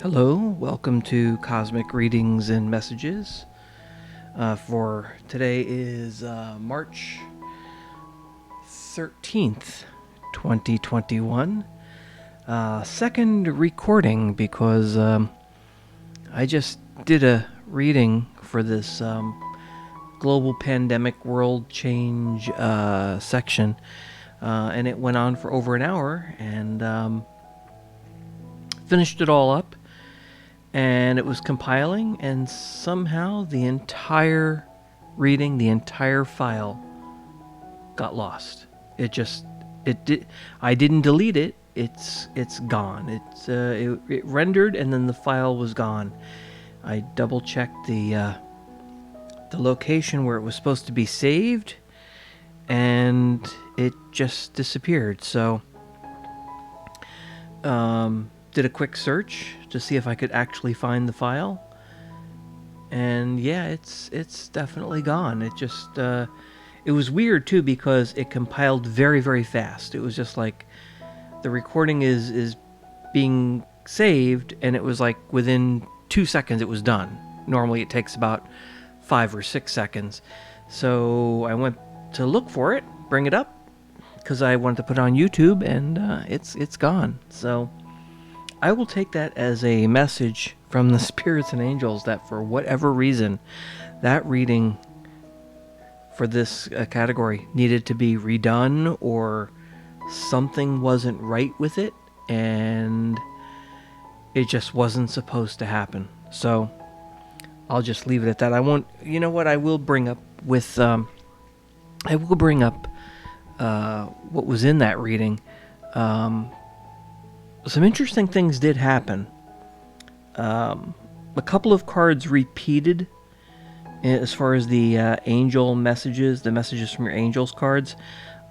Hello, welcome to Cosmic Readings and Messages. For today is March 13th, 2021. Second recording because I just did a reading for this global pandemic world change section, and it went on for over an hour and finished it all up. And it was compiling, and somehow the entire reading, the entire file got lost. I didn't delete it. It's gone. It rendered, and then the file was gone. I double checked the location where it was supposed to be saved, and it just disappeared. So did a quick search to see if I could actually find the file, and yeah, it's definitely gone. It was weird too because it compiled very, very fast. It was just like the recording is being saved, and it was like within 2 seconds it was done. Normally it takes about 5 or 6 seconds. So I went to look for it, bring it up, because I wanted to put it on YouTube, and it's gone. So I will take that as a message from the spirits and angels that for whatever reason, that reading for this category needed to be redone, or something wasn't right with it, and it just wasn't supposed to happen. So I'll just leave it at that. I won't. You know what? I will bring up with. I will bring up what was in that reading. Some interesting things did happen. A couple of cards repeated as far as the angel messages, the messages from your angels cards,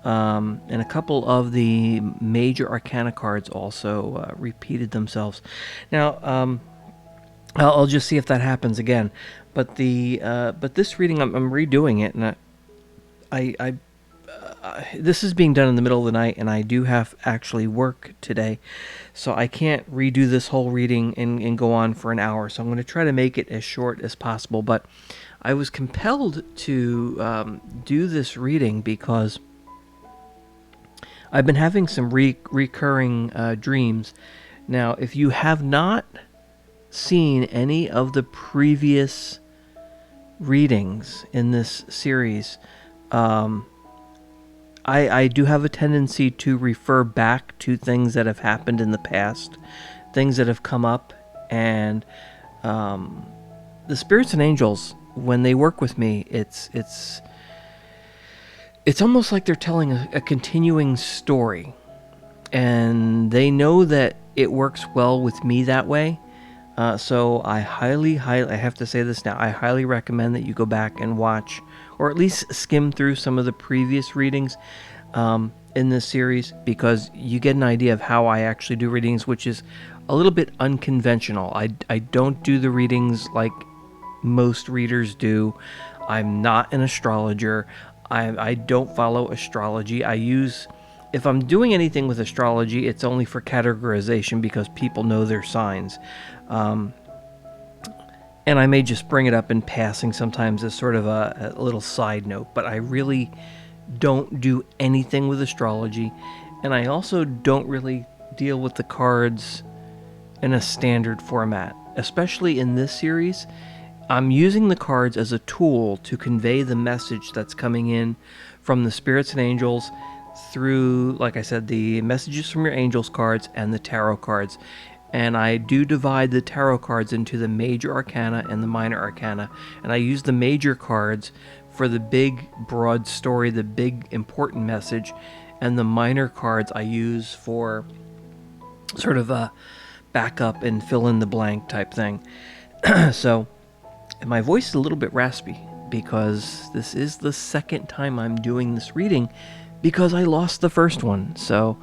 and a couple of the major arcana cards also repeated themselves. Now, I'll just see if that happens again. But this reading, I'm redoing it, and I this is being done in the middle of the night, and I do have actually work today, so I can't redo this whole reading and go on for an hour. So I'm going to try to make it as short as possible. But I was compelled to do this reading because I've been having some recurring dreams. Now, if you have not seen any of the previous readings in this series, I do have a tendency to refer back to things that have happened in the past, things that have come up, and the spirits and angels, when they work with me, it's almost like they're telling a continuing story, and they know that it works well with me that way. So I highly, I have to say this now, I highly recommend that you go back and watch, or at least skim through some of the previous readings in this series, because you get an idea of how I actually do readings, which is a little bit unconventional. I don't do the readings like most readers do. I'm not an astrologer. I don't follow astrology. If I'm doing anything with astrology, it's only for categorization because people know their signs. And I may just bring it up in passing sometimes as sort of a little side note, but I really don't do anything with astrology, and I also don't really deal with the cards in a standard format. Especially in this series, I'm using the cards as a tool to convey the message that's coming in from the spirits and angels through, like I said, the messages from your angels cards and the tarot cards. And I do divide the tarot cards into the major arcana and the minor arcana. And I use the major cards for the big, broad story, the big, important message. And the minor cards I use for sort of a backup and fill in the blank type thing. So my voice is a little bit raspy because this is the second time I'm doing this reading because I lost the first one. So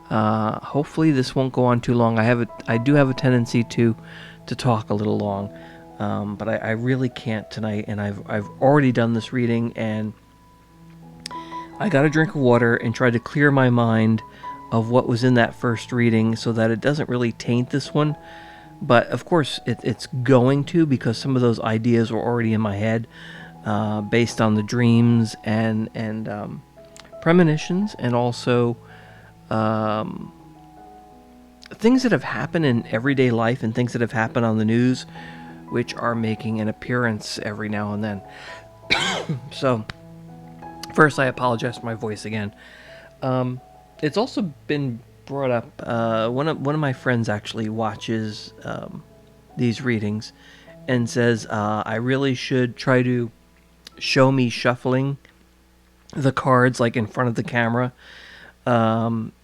hopefully this won't go on too long. I do have a tendency to talk a little long, but I really can't tonight. And I've already done this reading, and I got a drink of water and tried to clear my mind of what was in that first reading so that it doesn't really taint this one. But of course, it's going to, because some of those ideas were already in my head, based on the dreams and premonitions, and also um, things that have happened in everyday life and things that have happened on the news, which are making an appearance every now and then. So, first, I apologize for my voice again. It's also been brought up. One of my friends actually watches these readings and says I really should try to show me shuffling the cards like in front of the camera.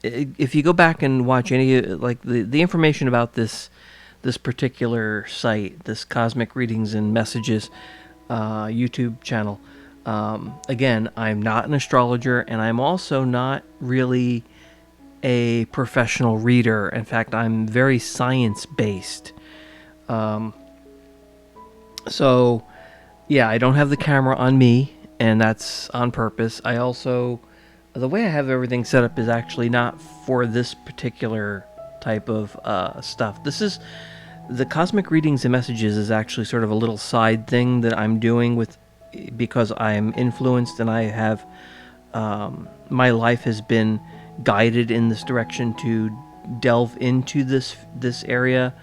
If you go back and watch any like the information about this particular site, this Cosmic Readings and Messages YouTube channel. Again, I'm not an astrologer, and I'm also not really a professional reader. In fact, I'm very science-based. So, yeah, I don't have the camera on me, and that's on purpose. I also, the way I have everything set up is actually not for this particular type of stuff. This is, the Cosmic Readings and Messages is actually sort of a little side thing that I'm doing with, because I'm influenced and I have, my life has been guided in this direction to delve into this area,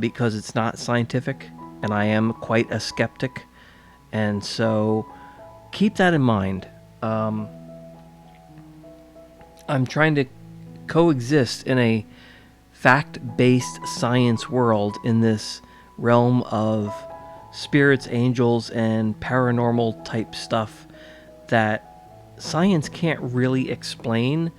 because it's not scientific, and I am quite a skeptic, and so keep that in mind. I'm trying to coexist in a fact-based science world in this realm of spirits, angels, and paranormal type stuff that science can't really explain.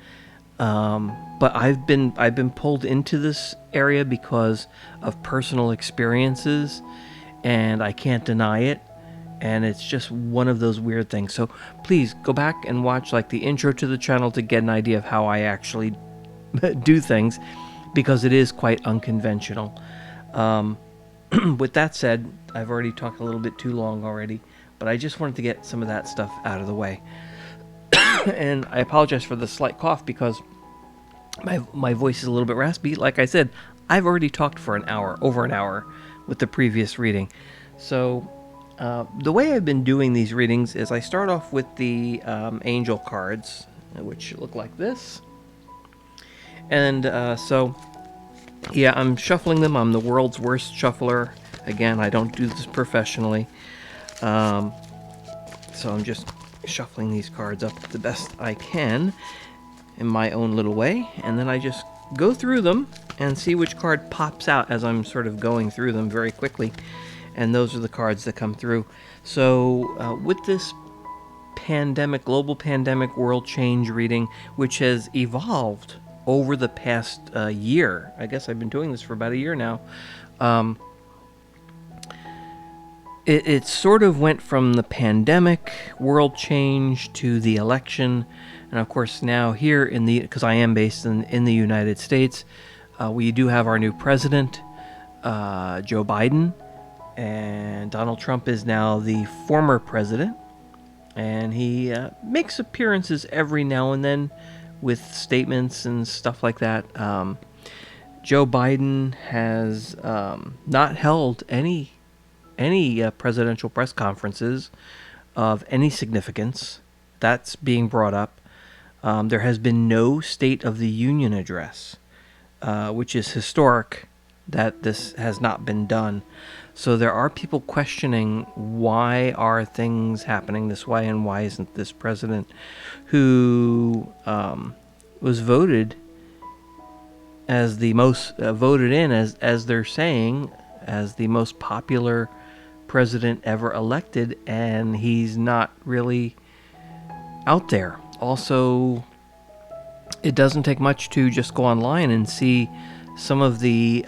But I've been pulled into this area because of personal experiences, and I can't deny it. And it's just one of those weird things. So please go back and watch like the intro to the channel to get an idea of how I actually do things, because it is quite unconventional. With that said, I've already talked a little bit too long already, but I just wanted to get some of that stuff out of the way. And I apologize for the slight cough because my voice is a little bit raspy. Like I said, I've already talked for over an hour with the previous reading. So the way I've been doing these readings is I start off with the angel cards, which look like this. And so, yeah, I'm shuffling them. I'm the world's worst shuffler. Again, I don't do this professionally. So I'm just shuffling these cards up the best I can in my own little way. And then I just go through them and see which card pops out as I'm sort of going through them very quickly. And those are the cards that come through. So with this global pandemic world change reading, which has evolved over the past year. I guess I've been doing this for about a year now. It sort of went from the pandemic, world change, to the election. And of course now here because I am based in the United States, we do have our new president, Joe Biden. And Donald Trump is now the former president. And he makes appearances every now and then with statements and stuff like that. Joe Biden has not held any presidential press conferences of any significance. That's being brought up. There has been no State of the Union address, which is historic that this has not been done. So there are people questioning, why are things happening this way, and why isn't this president, who was voted as the most voted in, as they're saying, as the most popular president ever elected, and he's not really out there. Also, it doesn't take much to just go online and see some of the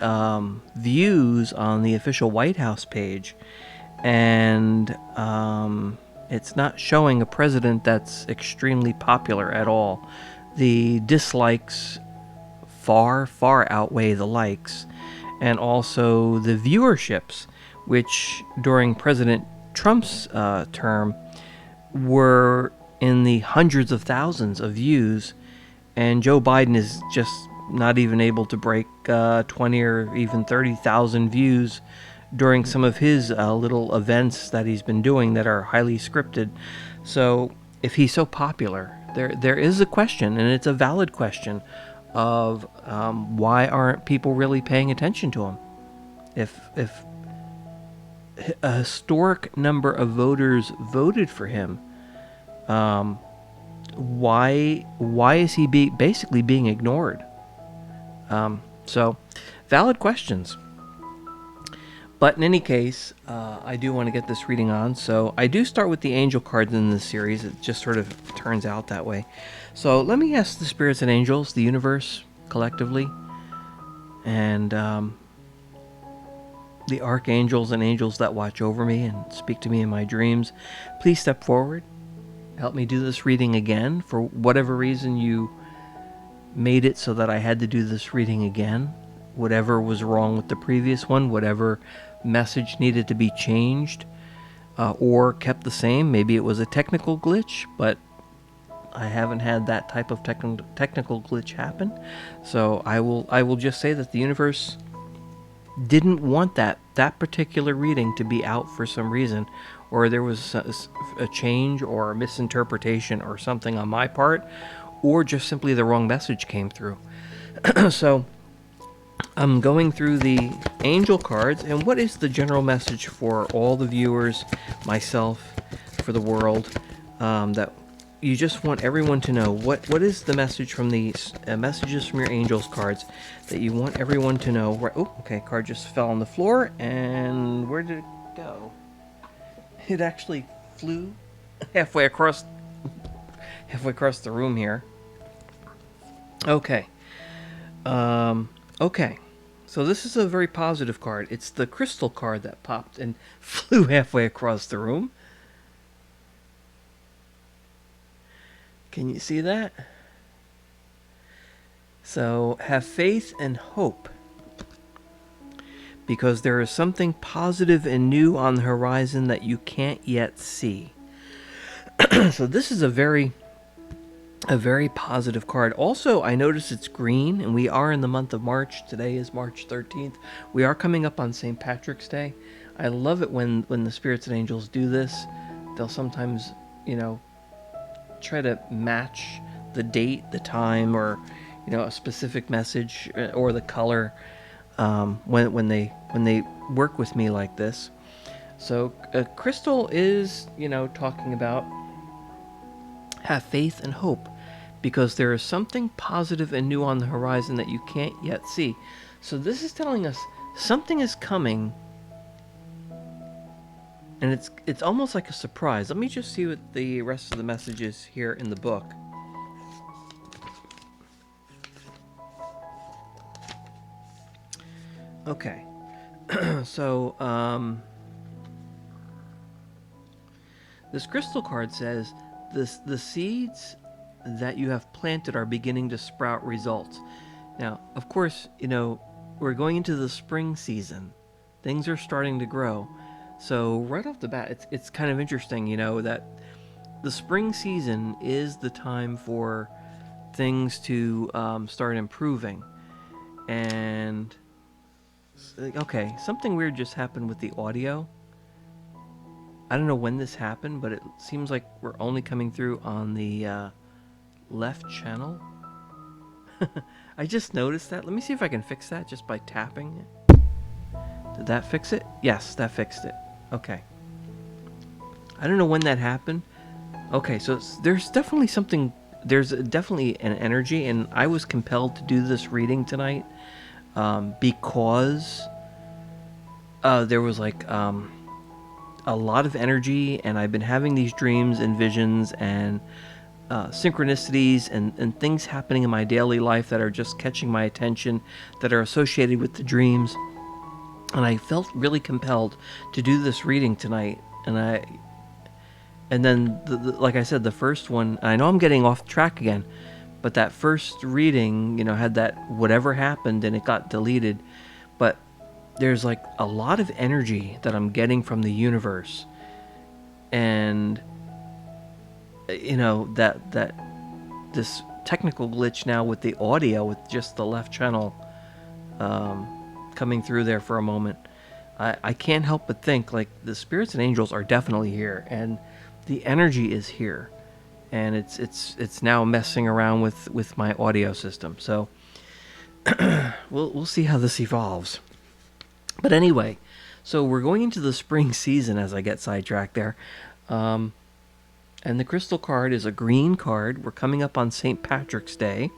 views on the official White House page, and it's not showing a president that's extremely popular at all. The dislikes far outweigh the likes, and also the viewerships, which during President Trump's term were in the hundreds of thousands of views, and Joe Biden is just not even able to break 20 or even 30,000 views during some of his little events that he's been doing that are highly scripted. So if he's so popular, there is a question, and it's a valid question, of why aren't people really paying attention to him? If a historic number of voters voted for him, why is he basically being ignored? So valid questions. But in any case, I do want to get this reading on. So I do start with the angel cards in this series. It just sort of turns out that way. So let me ask the spirits and angels, the universe collectively, and the archangels and angels that watch over me and speak to me in my dreams, please step forward. Help me do this reading again. For whatever reason you made it so that I had to do this reading again. Whatever was wrong with the previous one, whatever message needed to be changed or kept the same. Maybe it was a technical glitch, but I haven't had that type of technical glitch happen. So I will just say that the universe didn't want that particular reading to be out for some reason, or there was a change or a misinterpretation or something on my part, or just simply the wrong message came through. So I'm going through the angel cards, and what is the general message for all the viewers, myself, for the world, that you just want everyone to know? What is the message from these messages from your angels cards that you want everyone to know? Right, oh, okay, card just fell on the floor, and where did it go? It actually flew halfway across the room here. Okay. Okay. So this is a very positive card. It's the crystal card that popped and flew halfway across the room. Can you see that? So have faith and hope, because there is something positive and new on the horizon that you can't yet see. So this is a very positive card. Also, I notice it's green, and we are in the month of March. Today is March 13th. We are coming up on St. Patrick's Day. I love it when the spirits and angels do this. They'll sometimes, try to match the date, the time, or a specific message or the color when they work with me like this. So crystal is talking about have faith and hope, because there is something positive and new on the horizon that you can't yet see. So this is telling us something is coming, and it's almost like a surprise. Let me just see what the rest of the message is here in the book. Okay. So this crystal card says the seeds that you have planted are beginning to sprout results. Now, of course, we're going into the spring season. Things are starting to grow. So right off the bat, it's kind of interesting, that the spring season is the time for things to start improving. And okay, something weird just happened with the audio. I don't know when this happened, but it seems like we're only coming through on the left channel. I just noticed that. Let me see if I can fix that just by tapping it. Did that fix it? Yes, that fixed it. Okay. I don't know when that happened. Okay, so there's definitely something. There's definitely an energy, and I was compelled to do this reading tonight because there was like a lot of energy, and I've been having these dreams and visions and synchronicities and things happening in my daily life that are just catching my attention, that are associated with the dreams. And I felt really compelled to do this reading tonight. And then, like I said, the first one, I know I'm getting off track again, but that first reading, had that whatever happened and it got deleted. But there's like a lot of energy that I'm getting from the universe. And, that this technical glitch now with the audio, with just the left channel coming through there for a moment. I can't help but think like the spirits and angels are definitely here, and the energy is here, and it's now messing around with my audio system. So we'll see how this evolves. But anyway, so we're going into the spring season as I get sidetracked there. And the crystal card is a green card. We're coming up on St. Patrick's Day.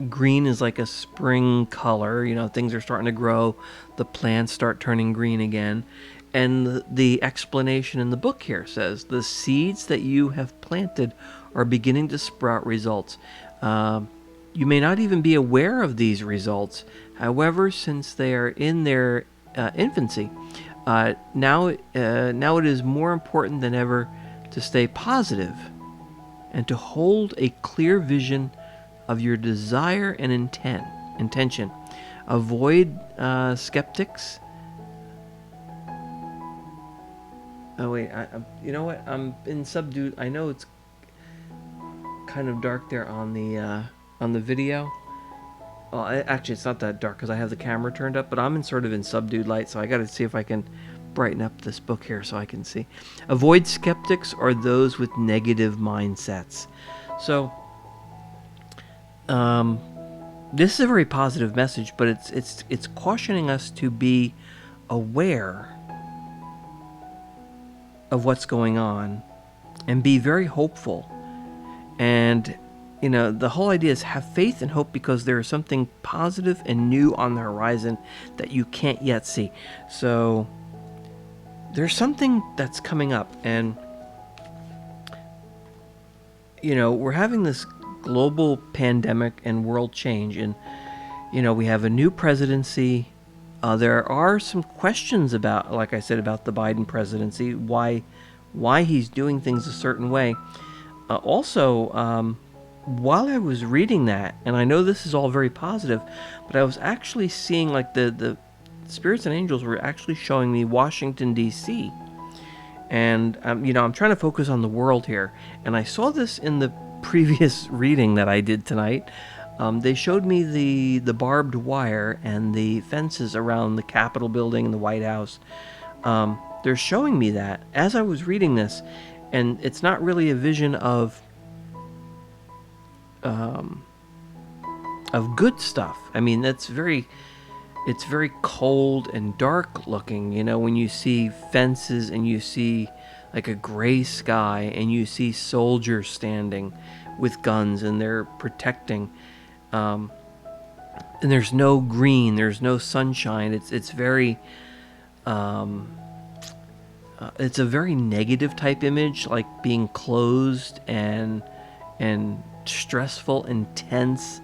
Green is like a spring color. You know, things are starting to grow. The plants start turning green again. And the explanation in the book here says, the seeds that you have planted are beginning to sprout results. You may not even be aware of these results. However, since they are in their infancy, now it is more important than ever to stay positive and to hold a clear vision of your desire and intention. Avoid skeptics. Oh wait, you know what? I'm in subdued. I know it's kind of dark there on the video. Well, actually, it's not that dark because I have the camera turned up, but I'm sort of in subdued light, so I got to see if I can brighten up this book here so I can see. Avoid skeptics or those with negative mindsets. So, this is a very positive message, but it's cautioning us to be aware of what's going on and be very hopeful. And you know, the whole idea is have faith and hope because there is something positive and new on the horizon that you can't yet see. So there's something that's coming up, and you know, we're having this global pandemic and world change, and you know, we have a new presidency. There are some questions about, like I said, about the Biden presidency, why he's doing things a certain way. Also, while I was reading that, and I know this is all very positive, but I was actually seeing like the spirits and angels were actually showing me Washington, D.C. And, you know, I'm trying to focus on the world here. And I saw this in the previous reading that I did tonight. They showed me the barbed wire and the fences around the Capitol building and the White House. They're showing me that as I was reading this. And it's not really a vision of good stuff. I mean, it's very cold and dark looking, you know, when you see fences and you see like a gray sky and you see soldiers standing with guns and they're protecting, and there's no green, there's no sunshine. It's very it's a very negative type image, like being closed and stressful and tense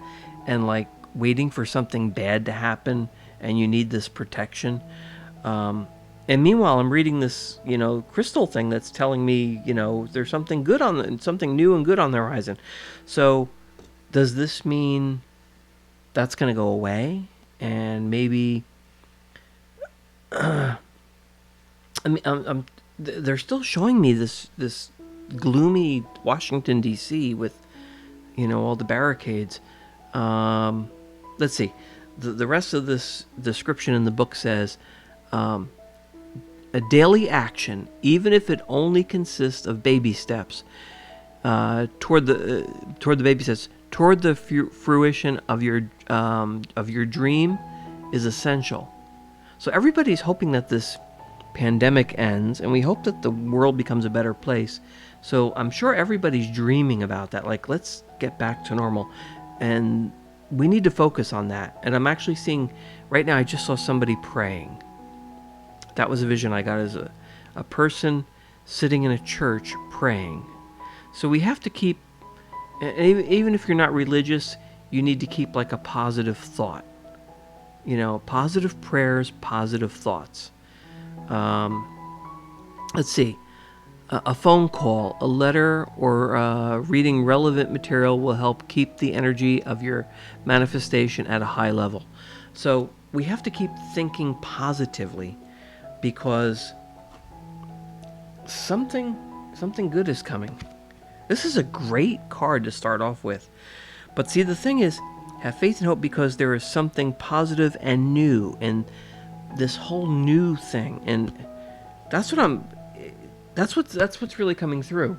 and like waiting for something bad to happen, and you need this protection. And meanwhile, I'm reading this, you know, crystal thing that's telling me, you know, there's something good something new and good on the horizon. So, does this mean that's going to go away? And maybe, I mean, they're still showing me this gloomy Washington D.C. with, you know, all the barricades. Let's see. The rest of this description in the book says, a daily action, even if it only consists of baby steps, toward the baby steps, toward the fruition of your dream, is essential. So everybody's hoping that this pandemic ends, and we hope that the world becomes a better place. So I'm sure everybody's dreaming about that. Like, let's get back to normal, and we need to focus on that. And I'm actually seeing right now, I just saw somebody praying. That was a vision I got, as a person sitting in a church praying. So we have to keep, even if you're not religious, you need to keep like a positive thought. You know, positive prayers, positive thoughts. Let's see. A phone call, a letter, or reading relevant material will help keep the energy of your manifestation at a high level. So we have to keep thinking positively, because something good is coming. This is a great card to start off with. But see, the thing is, have faith and hope because there is something positive and new, and this whole new thing, and that's what's really coming through.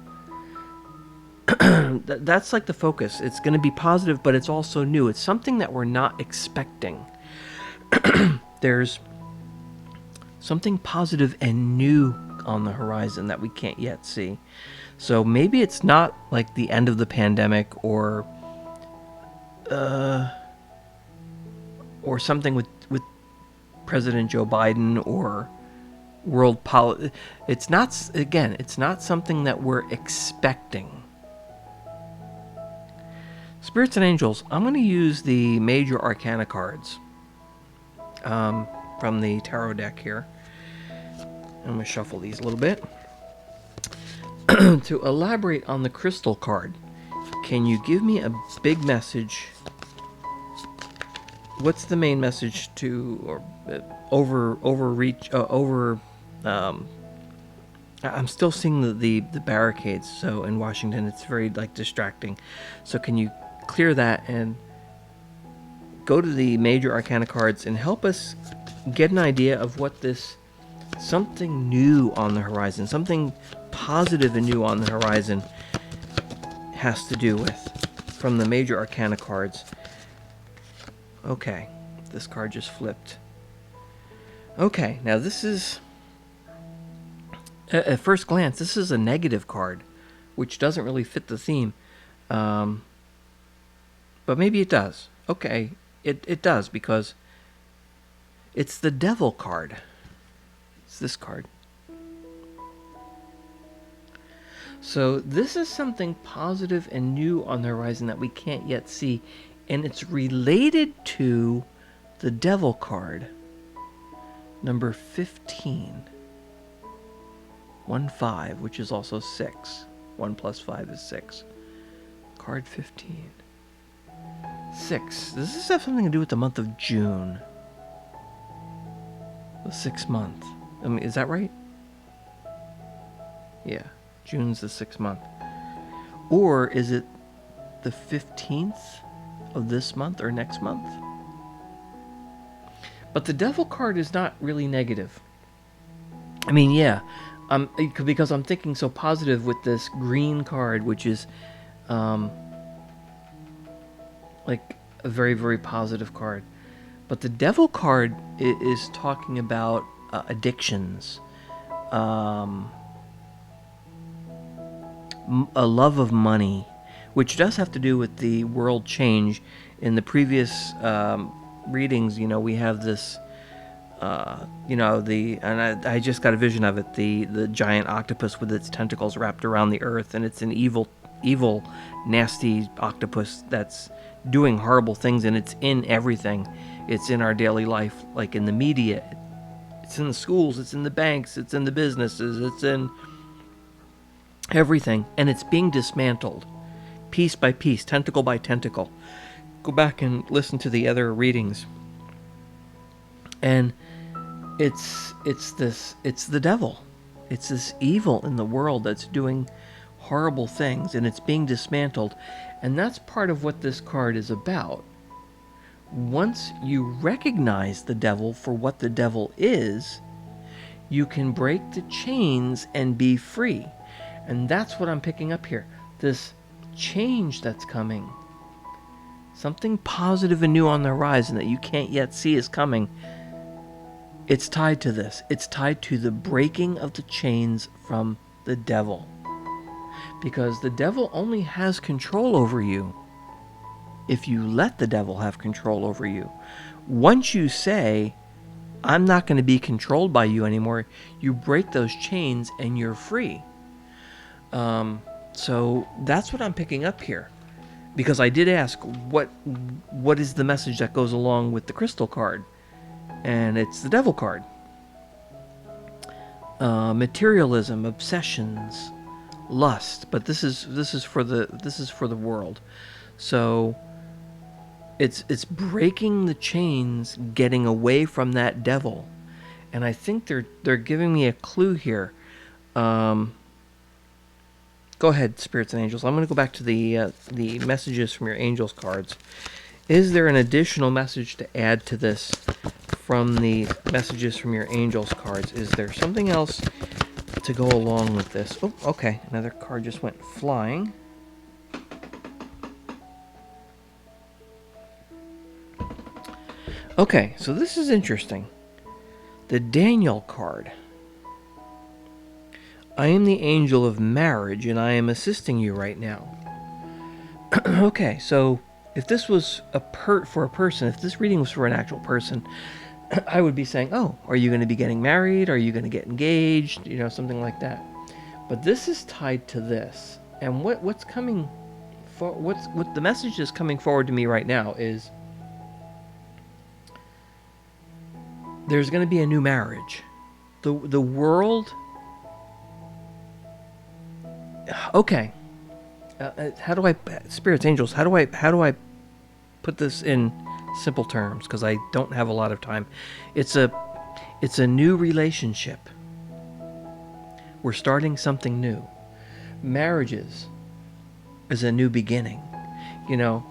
That's like the focus. It's going to be positive, but it's also new. It's something that we're not expecting. There's something positive and new on the horizon that we can't yet see. So maybe it's not like the end of the pandemic or something with President Joe Biden or world politics. It's not something that we're expecting. Spirits and Angels, I'm going to use the major arcana cards from the tarot deck here. I'm going to shuffle these a little bit. To elaborate on the crystal card, can you give me a big message? What's the main message to or overreach over? I'm still seeing the barricades. So in Washington, it's very like distracting. So can you clear that and go to the major arcana cards and help us get an idea of what this something new on the horizon, something positive and new on the horizon has to do with from the major arcana cards. Okay, this card just flipped. Okay, now this is, at first glance, this is a negative card, which doesn't really fit the theme. But maybe it does. Okay, it does, because it's the Devil card. It's this card. So this is something positive and new on the horizon that we can't yet see, and it's related to the Devil card, number 15. 1-5, which is also 6. 1 plus 5 is 6. Card 15. 6. Does this have something to do with the month of June? The 6th month. I mean, is that right? Yeah. June's the 6th month. Or is it the 15th of this month or next month? But the Devil card is not really negative. I mean, yeah. Because I'm thinking so positive with this green card, which is like a very, very positive card. But the Devil card is talking about addictions, a love of money, which does have to do with the world change. In the previous readings, we have this, and I just got a vision of it, the giant octopus with its tentacles wrapped around the earth, and it's an evil, nasty octopus that's doing horrible things, and it's in everything. It's in our daily life, like in the media, it's in the schools, it's in the banks, it's in the businesses, it's in everything, and it's being dismantled piece by piece, tentacle by tentacle. Go back and listen to the other readings, and it's the devil. It's this evil in the world that's doing horrible things, and it's being dismantled, and that's part of what this card is about. Once you recognize the devil for what the devil is, you can break the chains and be free. And that's what I'm picking up here. This change that's coming. Something positive and new on the horizon that you can't yet see is coming. It's tied to this. It's tied to the breaking of the chains from the devil. Because the devil only has control over you if you let the devil have control over you. Once you say, I'm not going to be controlled by you anymore, you break those chains and you're free. So that's what I'm picking up here. Because I did ask, what is the message that goes along with the crystal card? And it's the Devil card. Materialism, obsessions, lust. But this is for the world. So it's breaking the chains, getting away from that devil. And I think they're giving me a clue here. Go ahead, spirits and angels. I'm going to go back to the messages from your angels cards. Is there an additional message to add to this from the messages from your angels cards? Is there something else to go along with this? Oh, okay. Another card just went flying. Okay, so this is interesting. The Daniel card. I am the angel of marriage, and I am assisting you right now. Okay, so if this was for a person, if this reading was for an actual person, I would be saying, oh, are you going to be getting married? Are you going to get engaged? You know, something like that. But this is tied to this. And what's coming for what the message is coming forward to me right now is there's going to be a new marriage. The world. Okay. How do I, spirits, angels? How do I put this in simple terms? Because I don't have a lot of time. It's a new relationship. We're starting something new. Marriages is a new beginning. You know,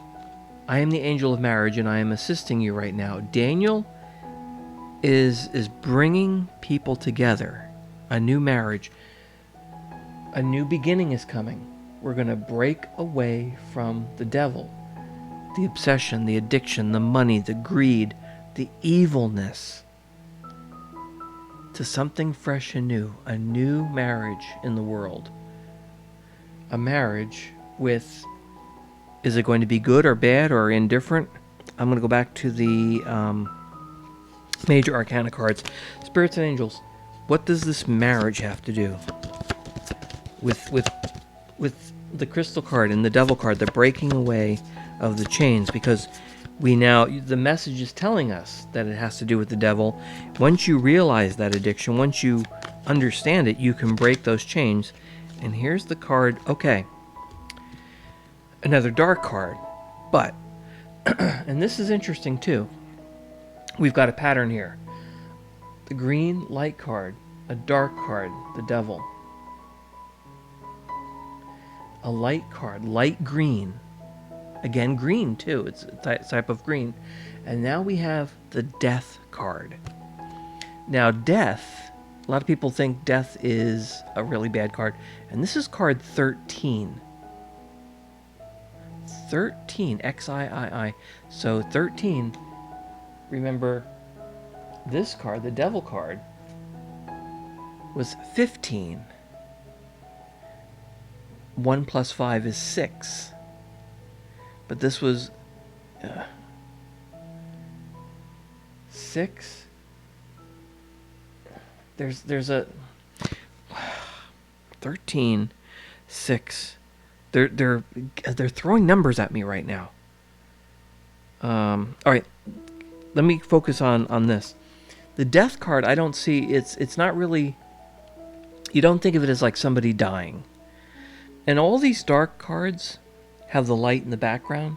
I am the angel of marriage, and I am assisting you right now. Daniel is bringing people together. A new marriage. A new beginning is coming. We're going to break away from the devil, the obsession, the addiction, the money, the greed, the evilness, to something fresh and new, a new marriage in the world. A marriage with, is it going to be good or bad or indifferent? I'm going to go back to the major arcana cards. Spirits and angels, what does this marriage have to do with the crystal card and the devil card, the breaking away of the chains? Because the message is telling us that it has to do with the devil. Once you realize that addiction, once you understand it, you can break those chains. And here's the card. Okay, another dark card, but and this is interesting too. We've got a pattern here. The green light card, a dark card, the devil. A light card, light green. Again, green too. It's a type of green. And now we have the death card. Now, death, a lot of people think death is a really bad card. And this is card 13. 13, X-I-I-I. So 13, remember, this card, the devil card, was 15. 1 plus 5 is 6. But this was 6. There's a 13, 6. They're throwing numbers at me right now. All right, let me focus on this. The death card, I don't see, it's not really, you don't think of it as like somebody dying. And all these dark cards have the light in the background.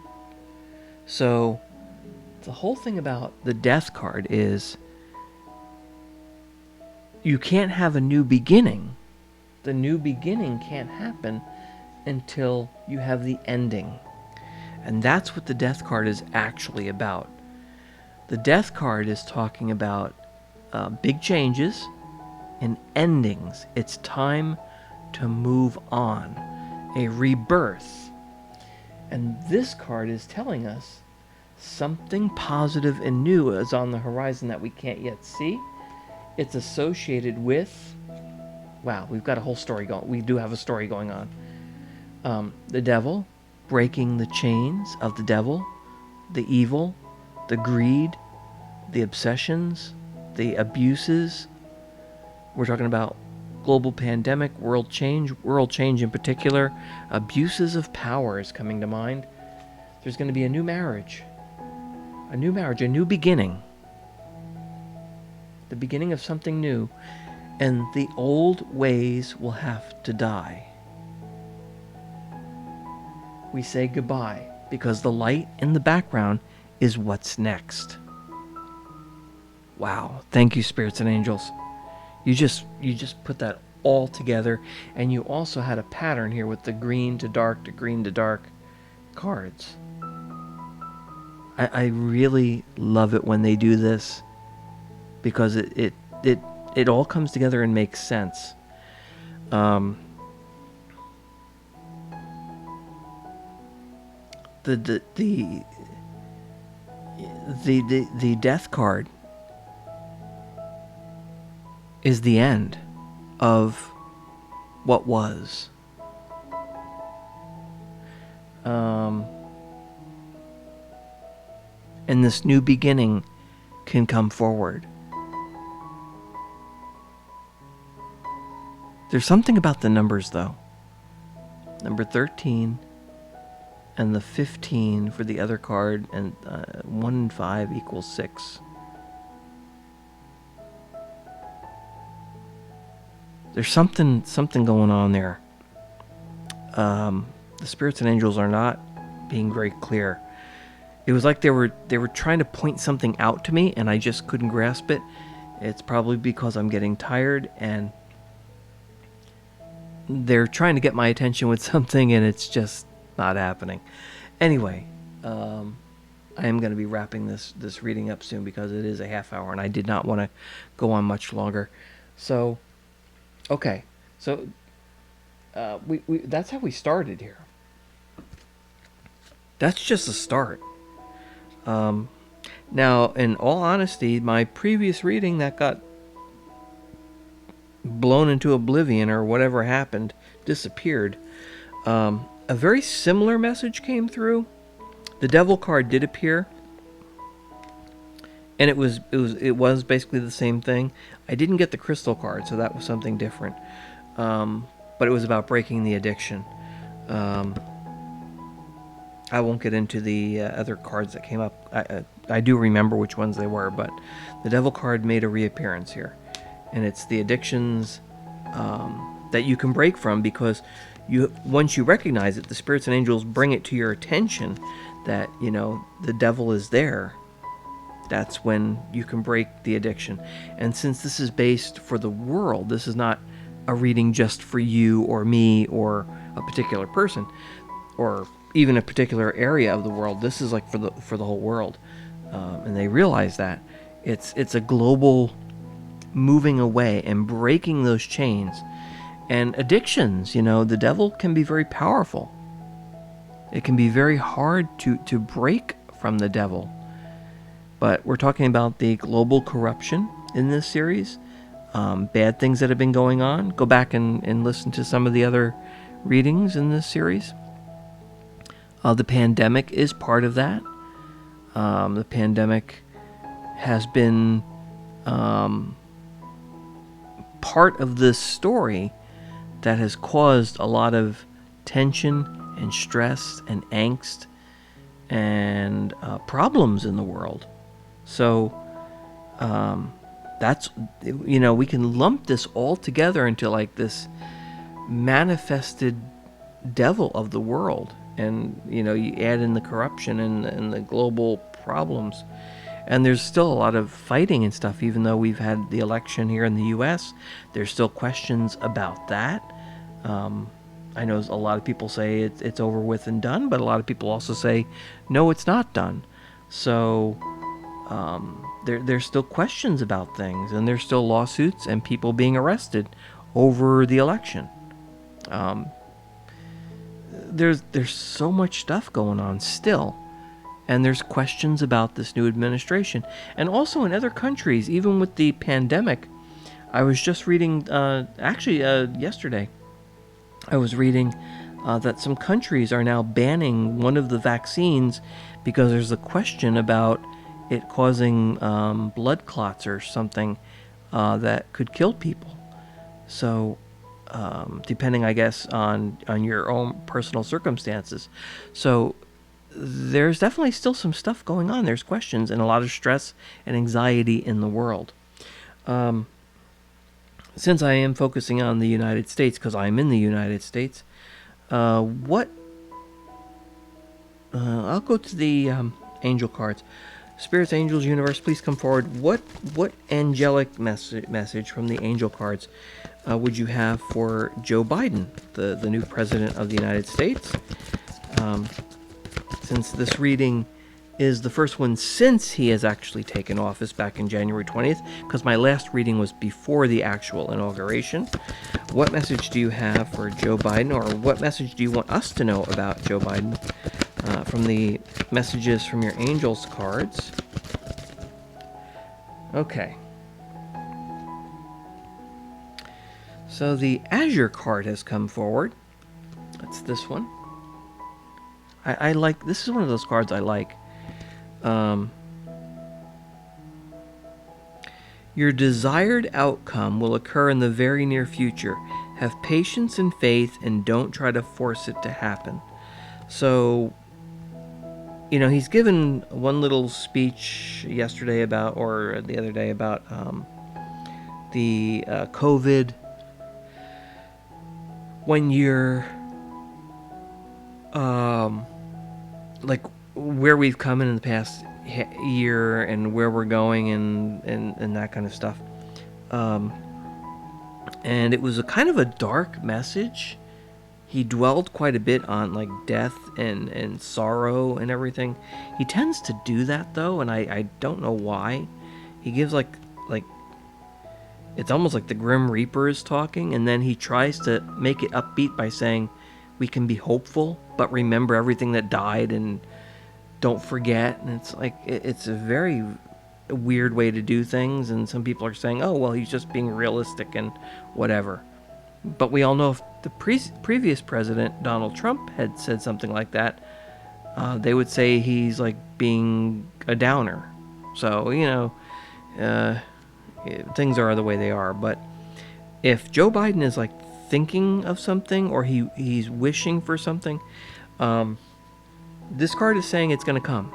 So the whole thing about the death card is you can't have a new beginning. The new beginning can't happen until you have the ending. And that's what the death card is actually about. The death card is talking about big changes and endings. It's time to move on. A rebirth. And this card is telling us something positive and new is on the horizon that we can't yet see. It's associated with, wow, we've got a whole story going. We do have a story going on. The devil, breaking the chains of the devil, the evil, the greed, the obsessions, the abuses. We're talking about global pandemic, world change in particular. Abuses of power is coming to mind. There's going to be a new marriage, a new beginning. The beginning of something new, and the old ways will have to die. We say goodbye because the light in the background is what's next. Wow. Thank you, spirits and angels. You just put that all together, and you also had a pattern here with the green to dark to green to dark cards. I really love it when they do this, because it all comes together and makes sense. Um, the, the the the death card is the end of what was. And this new beginning can come forward. There's something about the numbers, though. Number 13 and the 15 for the other card, and 1 and 5 equals 6. There's something going on there. The spirits and angels are not being very clear. It was like they were trying to point something out to me, and I just couldn't grasp it. It's probably because I'm getting tired, and they're trying to get my attention with something, and it's just not happening. Anyway, I am going to be wrapping this reading up soon, because it is a half hour, and I did not want to go on much longer. So, okay, so we that's how we started here. That's just a start. Now, in all honesty, my previous reading that got blown into oblivion, or whatever happened, disappeared. A very similar message came through. The devil card did appear, and it was basically the same thing. I didn't get the crystal card, so that was something different. But it was about breaking the addiction. I won't get into the other cards that came up. I do remember which ones they were, but the devil card made a reappearance here. And it's the addictions that you can break from, because once you recognize it, the spirits and angels bring it to your attention that, the devil is there. That's when you can break the addiction. And since this is based for the world, this is not a reading just for you or me or a particular person, or even a particular area of the world. This is like for the whole world, and they realize that it's a global moving away and breaking those chains and addictions. The devil can be very powerful. It can be very hard to break from the devil, but we're talking about the global corruption in this series, bad things that have been going on. Go back and listen to some of the other readings in this series. The pandemic is part of that. The pandemic has been part of this story that has caused a lot of tension and stress and angst and problems in the world. So that's, we can lump this all together into like this manifested devil of the world. And, you add in the corruption and the global problems. And there's still a lot of fighting and stuff, even though we've had the election here in the U.S. There's still questions about that. I know a lot of people say it's over with and done, but a lot of people also say, no, it's not done. So there's still questions about things, and there's still lawsuits and people being arrested over the election. There's so much stuff going on still, and there's questions about this new administration. And also in other countries, even with the pandemic, I was just reading, yesterday, I was reading that some countries are now banning one of the vaccines because there's a question about it causing blood clots or something that could kill people. So depending, I guess, on your own personal circumstances. So there's definitely still some stuff going on. There's questions and a lot of stress and anxiety in the world. Since I am focusing on the United States, because I'm in the United States, I'll go to the angel cards. Spirits, angels, universe, please come forward. What angelic message from the angel cards would you have for Joe Biden, the new president of the United States? Since this reading is the first one since he has actually taken office back in January 20th, because my last reading was before the actual inauguration. What message do you have for Joe Biden, or what message do you want us to know about Joe Biden from the messages from your angels cards? Okay. So the Azure card has come forward. That's this one. I like, this is one of those cards I like. Your desired outcome will occur in the very near future. Have patience and faith and don't try to force it to happen. So, he's given one little speech yesterday about, or the other day about the COVID. When you're like where we've come in the past year and where we're going and that kind of stuff. And it was a kind of a dark message. He dwelled quite a bit on like death and sorrow and everything. He tends to do that though, and I don't know why. He gives like it's almost like the Grim Reaper is talking, and then he tries to make it upbeat by saying we can be hopeful, but remember everything that died and don't forget. And it's like it's a very weird way to do things, and some people are saying, oh well, he's just being realistic and whatever. But we all know if the previous president, Donald Trump, had said something like that, they would say he's like being a downer. So things are the way they are. But if Joe Biden is like thinking of something, or he's wishing for something, this card is saying it's going to come.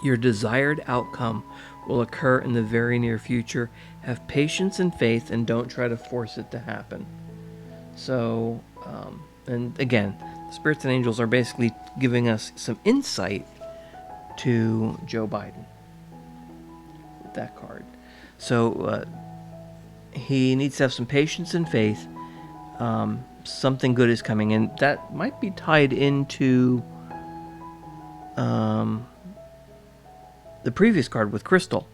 Your desired outcome will occur in the very near future. Have patience and faith and don't try to force it to happen. So, and again, the spirits and angels are basically giving us some insight to Joe Biden with that card. So, he needs to have some patience and faith. Something good is coming, and that might be tied into the previous card with Crystal,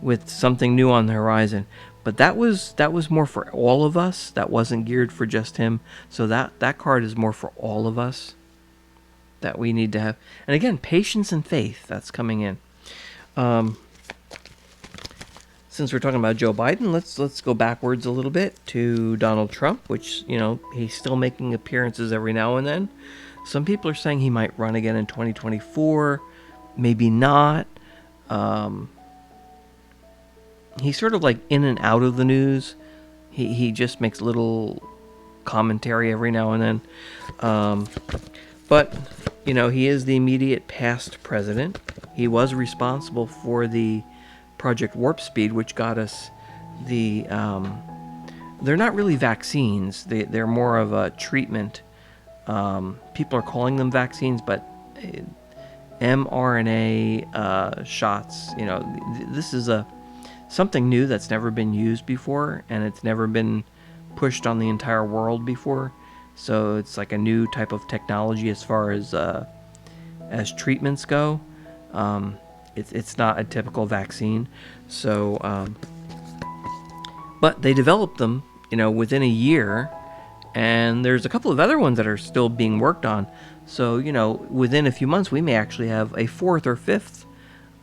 with something new on the horizon. But that was more for all of us. That wasn't geared for just him. So that card is more for all of us that we need to have. And again, patience and faith, that's coming in. Since we're talking about Joe Biden, let's go backwards a little bit to Donald Trump, which, he's still making appearances every now and then. Some people are saying he might run again in 2024, maybe not. He's sort of like in and out of the news. He just makes little commentary every now and then. But, he is the immediate past president. He was responsible for the Project Warp Speed, which got us the... they're not really vaccines. They're more of a treatment. People are calling them vaccines, but mRNA shots, this is something new that's never been used before, and it's never been pushed on the entire world before. So it's like a new type of technology as far as treatments go. It's not a typical vaccine. So, but they developed them, within a year, and there's a couple of other ones that are still being worked on. So, within a few months, we may actually have a fourth or fifth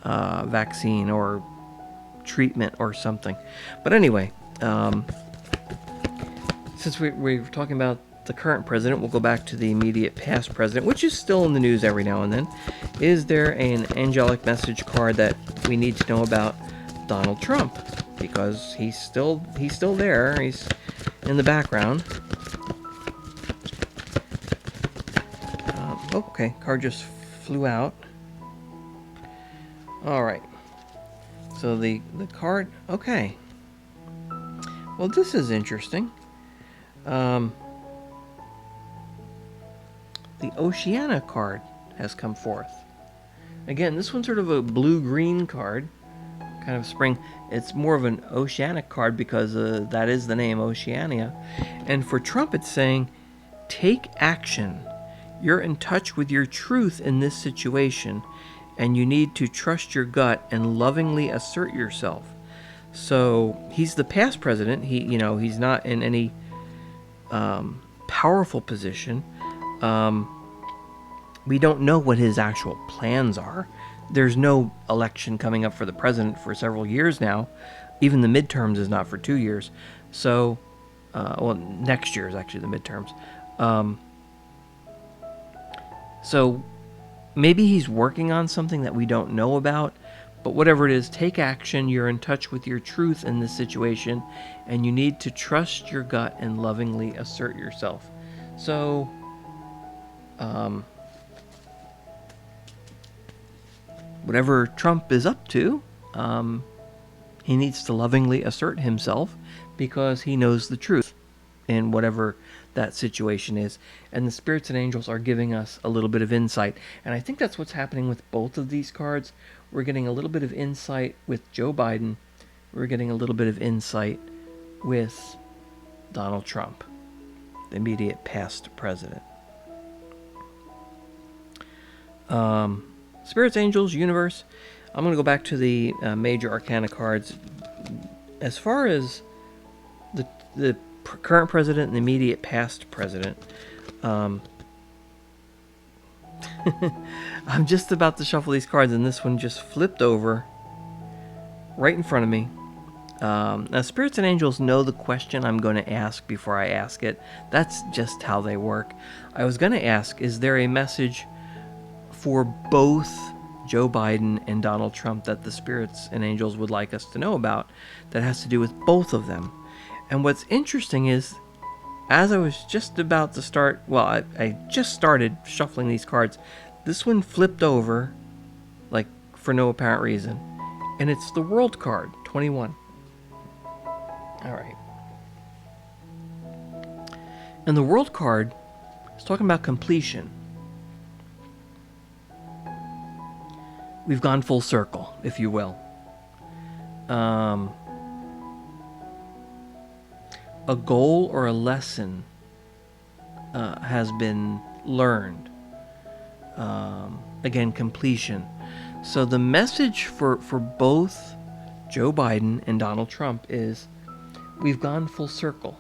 vaccine or treatment or something. But anyway, since we're talking about the current president, we'll go back to the immediate past president, which is still in the news every now and then. Is there an angelic message card that we need to know about Donald Trump? Because he's still there. He's in the background. Okay, card just flew out. All right. So the card, okay. Well, this is interesting. The Oceania card has come forth. Again, this one's sort of a blue-green card, kind of spring. It's more of an oceanic card because that is the name, Oceania. And for Trump, it's saying, take action. You're in touch with your truth in this situation, and you need to trust your gut and lovingly assert yourself. So he's the past president. He's not in any powerful position. We don't know what his actual plans are. There's no election coming up for the president for several years now. Even the midterms is not for 2 years. So, next year is actually the midterms. So maybe he's working on something that we don't know about. But whatever it is, take action. You're in touch with your truth in this situation, and you need to trust your gut and lovingly assert yourself. So, whatever Trump is up to, he needs to lovingly assert himself because he knows the truth in whatever that situation is. And the spirits and angels are giving us a little bit of insight. And I think that's what's happening with both of these cards. We're getting a little bit of insight with Joe Biden. We're getting a little bit of insight with Donald Trump, the immediate past president. Spirits, angels, universe. I'm going to go back to the major arcana cards. As far as the current president and the immediate past president, I'm just about to shuffle these cards, and this one just flipped over right in front of me. Now, spirits and angels know the question I'm going to ask before I ask it. That's just how they work. I was going to ask, is there a message for both Joe Biden and Donald Trump that the spirits and angels would like us to know about that has to do with both of them? And what's interesting is, as I was just about to start, I just started shuffling these cards, this one flipped over, like, for no apparent reason. And it's the World card, 21. Alright. And the World card is talking about completion. We've gone full circle, if you will. A goal or a lesson has been learned. Again, completion. So the message for both Joe Biden and Donald Trump is, we've gone full circle.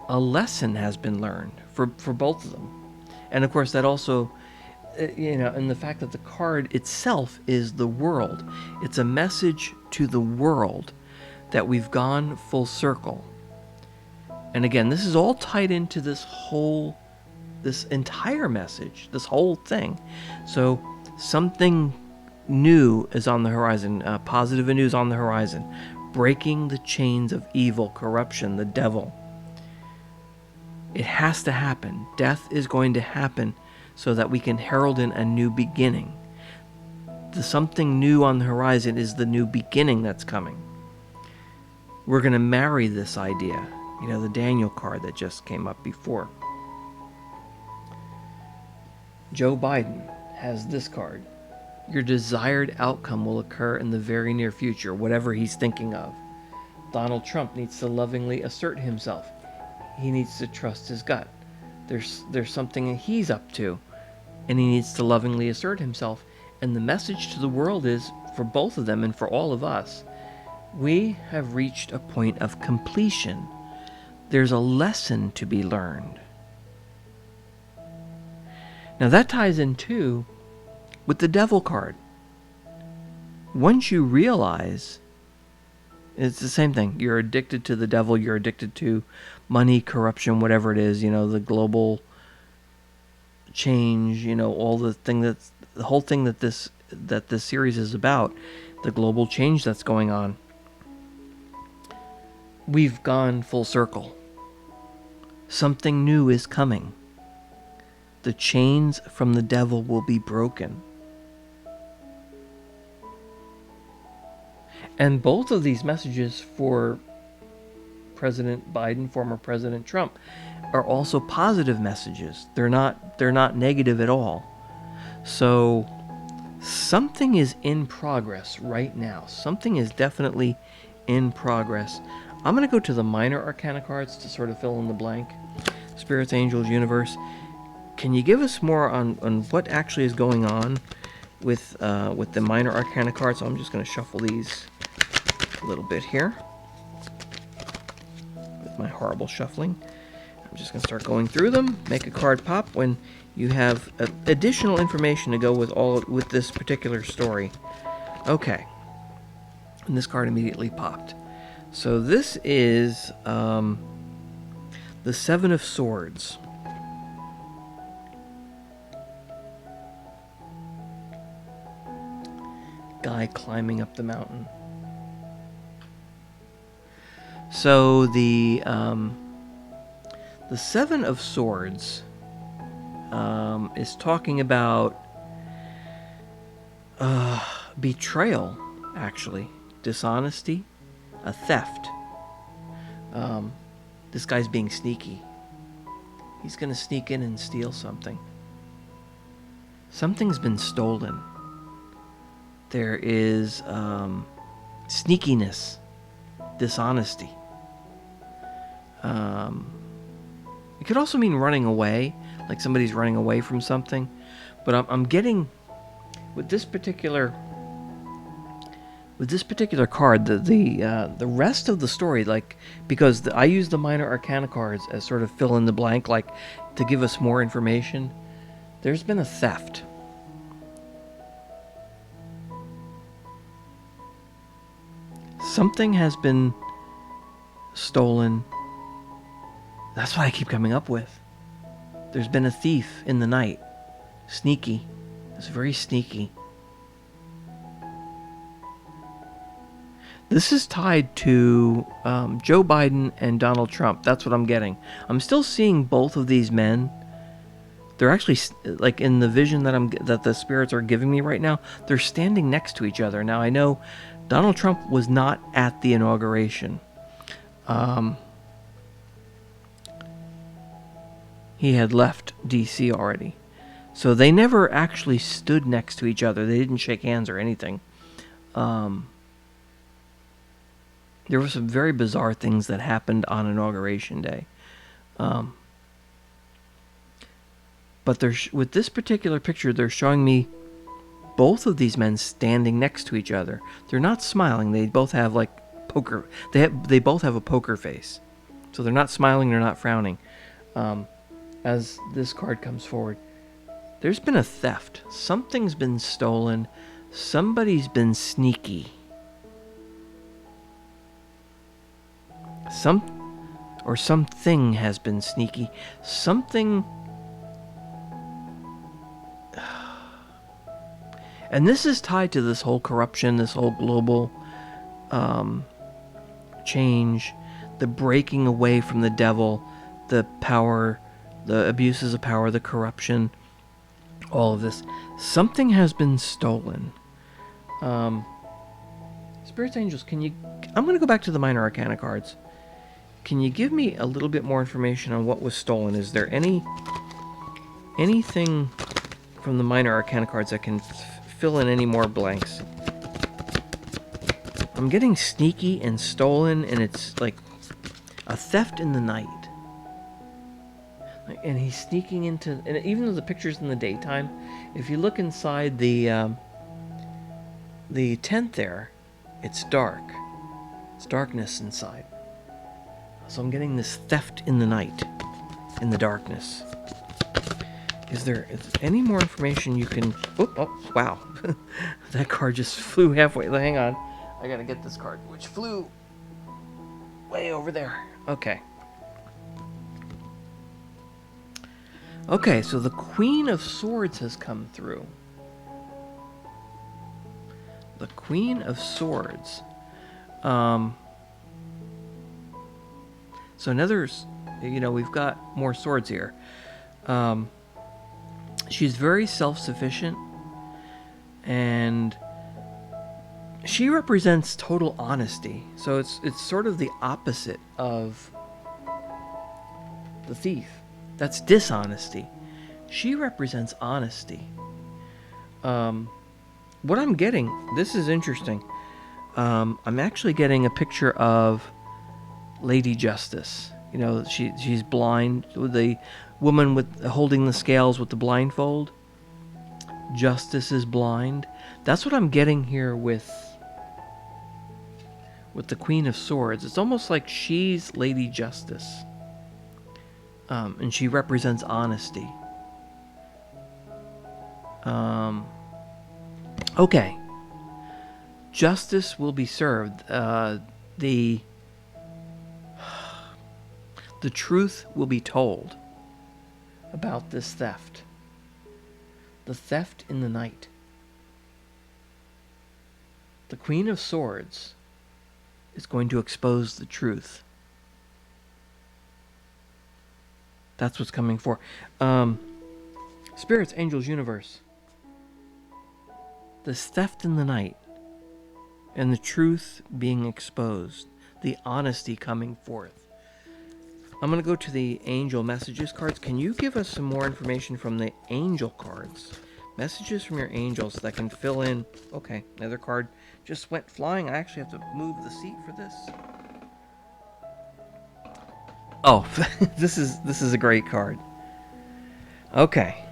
A lesson has been learned for both of them. And of course, that also, and the fact that the card itself is the world. It's a message to the world that we've gone full circle. And again, this is all tied into this entire message, this whole thing. So something new is on the horizon, positive news on the horizon, breaking the chains of evil, corruption, the devil. It has to happen. Death is going to happen so that we can herald in a new beginning. The something new on the horizon is the new beginning that's coming. We're going to marry this idea. The Daniel card that just came up before. Joe Biden has this card. Your desired outcome will occur in the very near future, whatever he's thinking of. Donald Trump needs to lovingly assert himself. He needs to trust his gut. There's something he's up to, and he needs to lovingly assert himself. And the message to the world is, for both of them and for all of us, we have reached a point of completion. There's a lesson to be learned. Now that ties in too with the devil card. Once you realize, it's the same thing. You're addicted to the devil. You're addicted to money, corruption, whatever it is. The global change. All the whole thing that this series is about. The global change that's going on. We've gone full circle. Something new is coming. The chains from the devil will be broken. And both of these messages for President Biden, former President Trump, are also positive messages. They're not negative at all. So something is in progress right now. Something is definitely in progress. I'm going to go to the minor arcana cards to sort of fill in the blank. Spirits, angels, universe. Can you give us more on what actually is going on with the minor arcana cards? So I'm just going to shuffle these a little bit here with my horrible shuffling. I'm just going to start going through them. Make a card pop when you have additional information to go with this particular story. Okay. And this card immediately popped. So this is the Seven of Swords. Guy climbing up the mountain. So the Seven of Swords is talking about betrayal, actually, dishonesty, a theft. This guy's being sneaky. He's going to sneak in and steal something. Something's been stolen. There is sneakiness, dishonesty. It could also mean running away, like somebody's running away from something. But I'm getting, with this particular card, the rest of the story, like, because I use the minor arcana cards as sort of fill in the blank, like to give us more information. There's been a theft. Something has been stolen. That's what I keep coming up with. There's been a thief in the night. Sneaky. It's very sneaky. This is tied to Joe Biden and Donald Trump. That's what I'm getting. I'm still seeing both of these men. They're actually, like, in the vision that the spirits are giving me right now, they're standing next to each other. Now, I know Donald Trump was not at the inauguration. He had left D.C. already. So they never actually stood next to each other. They didn't shake hands or anything. There were some very bizarre things that happened on Inauguration Day. But with this particular picture, they're showing me both of these men standing next to each other. They're not smiling. They both have, like, poker. They both have a poker face. So they're not smiling. They're not frowning. As this card comes forward, there's been a theft. Something's been stolen. Somebody's been sneaky. Something has been sneaky. Something. And this is tied to this whole corruption, this whole global change, the breaking away from the devil, the power, the abuses of power, the corruption, all of this. Something has been stolen. Spirits, angels, I'm going to go back to the minor arcana cards. Can you give me a little bit more information on what was stolen? Is there anything from the minor arcana cards that can fill in any more blanks? I'm getting sneaky and stolen, and it's like a theft in the night. And he's sneaking into, and even though the picture's in the daytime, if you look inside the tent there, it's dark. It's darkness inside. So I'm getting this theft in the night, in the darkness. Is there any more information you can... Oh, wow. That card just flew halfway. Hang on. I gotta get this card, which flew way over there. Okay. Okay, so the Queen of Swords has come through. The Queen of Swords. So another, we've got more swords here. She's very self-sufficient, and she represents total honesty. So it's sort of the opposite of the thief. That's dishonesty. She represents honesty. What I'm getting, this is interesting. I'm actually getting a picture of Lady Justice. You know, she's blind. The woman with holding the scales with the blindfold. Justice is blind. That's what I'm getting here with the Queen of Swords. It's almost like she's Lady Justice, and she represents honesty. Okay. Justice will be served. The truth will be told about this theft. The theft in the night. The Queen of Swords is going to expose the truth. That's what's coming for. Spirits, angels, universe. This theft in the night and the truth being exposed. The honesty coming forth. I'm going to go to the angel messages cards. Can you give us some more information from the angel cards? Messages from your angels that can fill in. Okay, another card just went flying. I actually have to move the seat for this. Oh, this is a great card. Okay,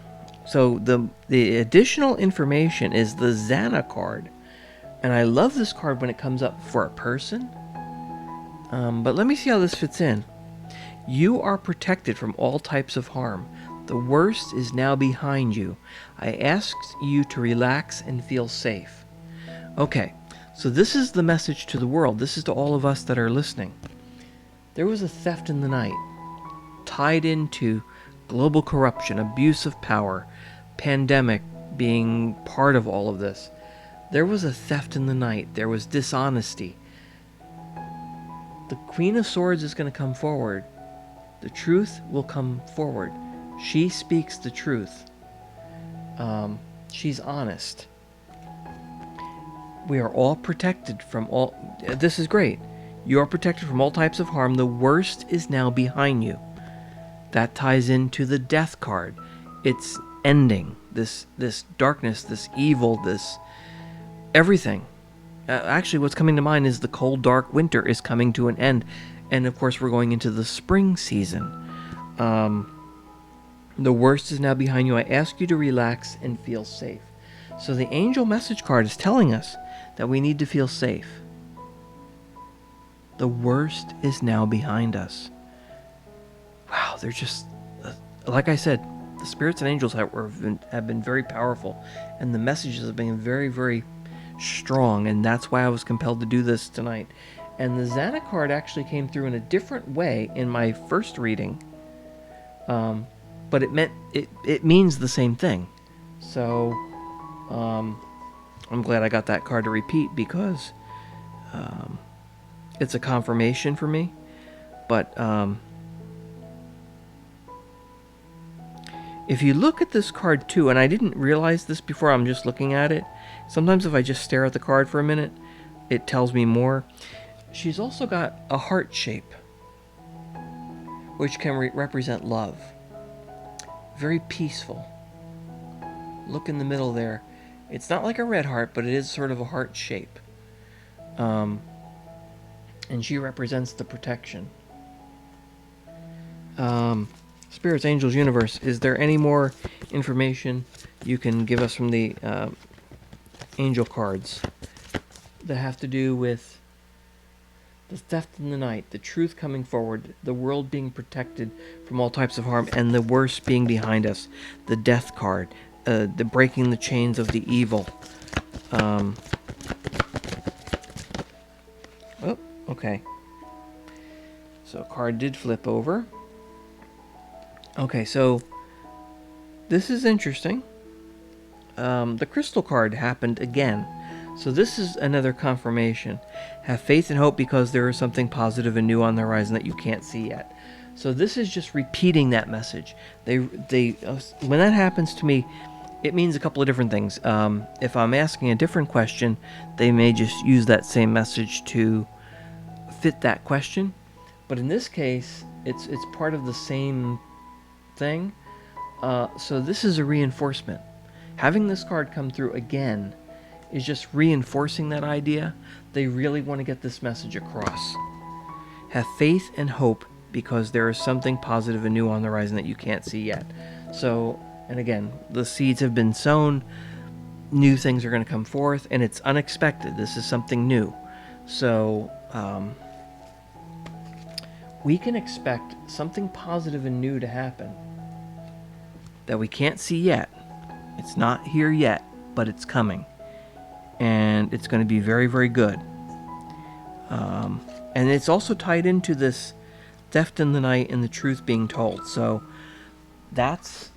so the additional information is the Xana card, and I love this card when it comes up for a person. But let me see how this fits in. You are protected from all types of harm. The worst is now behind you. I asked you to relax and feel safe. Okay, so this is the message to the world. This is to all of us that are listening. There was a theft in the night, tied into global corruption, abuse of power, pandemic being part of all of this. There was a theft in the night. There was dishonesty. The Queen of Swords is going to come forward. The truth will come forward. She speaks the truth. She's honest. We are all protected from all... This is great. You are protected from all types of harm. The worst is now behind you. That ties into the death card. It's ending. This darkness, this evil, this... everything. Actually, what's coming to mind is the cold, dark winter is coming to an end. And of course, we're going into the spring season. The worst is now behind you. I ask you to relax and feel safe. So the angel message card is telling us that we need to feel safe. The worst is now behind us. Wow, they're just... like I said, the spirits and angels have been very powerful. And the messages have been very, very strong. And that's why I was compelled to do this tonight. And the Xana card actually came through in a different way in my first reading. But it means the same thing. So I'm glad I got that card to repeat because it's a confirmation for me. But if you look at this card too, and I didn't realize this before, I'm just looking at it. Sometimes if I just stare at the card for a minute, it tells me more. She's also got a heart shape, which can represent love. Very peaceful. Look in the middle there. It's not like a red heart, but it is sort of a heart shape. And she represents the protection. Spirits, angels, universe. Is there any more information you can give us from the angel cards that have to do with the theft in the night, the truth coming forward, the world being protected from all types of harm, and the worst being behind us, the death card, the breaking the chains of the evil. Oh, okay. So a card did flip over. Okay, so this is interesting. The crystal card happened again. So this is another confirmation. Have faith and hope because there is something positive and new on the horizon that you can't see yet. So this is just repeating that message. They when that happens to me, it means a couple of different things. If I'm asking a different question, they may just use that same message to fit that question. But in this case, it's part of the same thing. So this is a reinforcement. having this card come through again is just reinforcing that idea. They really want to get this message across. Have faith and hope because there is something positive and new on the horizon that you can't see yet. So, and again, the seeds have been sown, new things are going to come forth, and it's unexpected. This is something new. So, we can expect something positive and new to happen that we can't see yet. It's not here yet, but it's coming. And it's going to be very, very good. And it's also tied into this theft in the night and the truth being told. So that's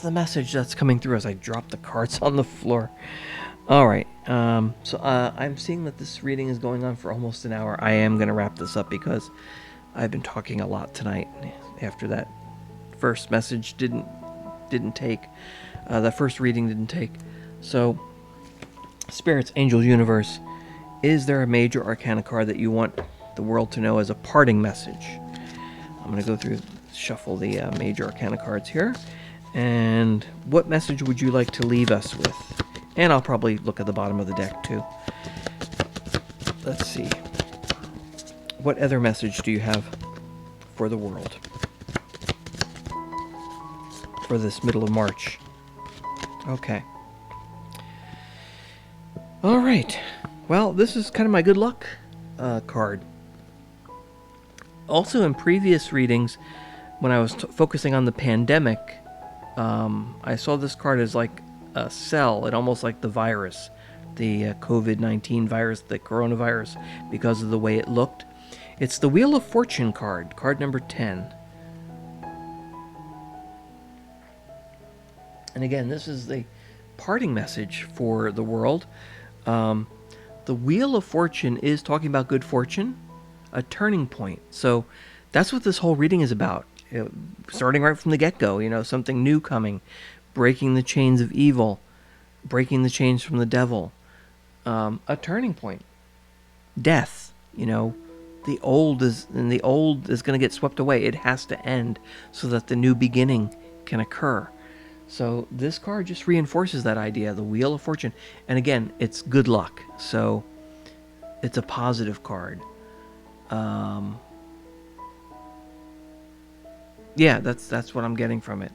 the message that's coming through as I drop the cards on the floor. All right. So I'm seeing that this reading is going on for almost an hour. I am going to wrap this up because I've been talking a lot tonight after that first message didn't take. The first reading didn't take. So, Spirits, Angels, Universe, is there a major arcana card that you want the world to know as a parting message? I'm going to go through, shuffle the major arcana cards here. And what message would you like to leave us with? And I'll probably look at the bottom of the deck too. Let's see. What other message do you have for the world for this middle of March? Okay. All right. Well, this is kind of my good luck card. Also, in previous readings, when I was focusing on the pandemic, I saw this card as like a cell, it almost like the virus, the COVID-19 virus, the coronavirus, because of the way it looked. It's the Wheel of Fortune card, card number 10. And again, this is the parting message for the world. The Wheel of Fortune is talking about good fortune, a turning point. So that's what this whole reading is about. Starting right from the get-go, something new coming, breaking the chains of evil, breaking the chains from the devil, a turning point, death. The old is going to get swept away. It has to end so that the new beginning can occur. So this card just reinforces that idea, the Wheel of Fortune. And again, it's good luck. So it's a positive card. Yeah, that's what I'm getting from it.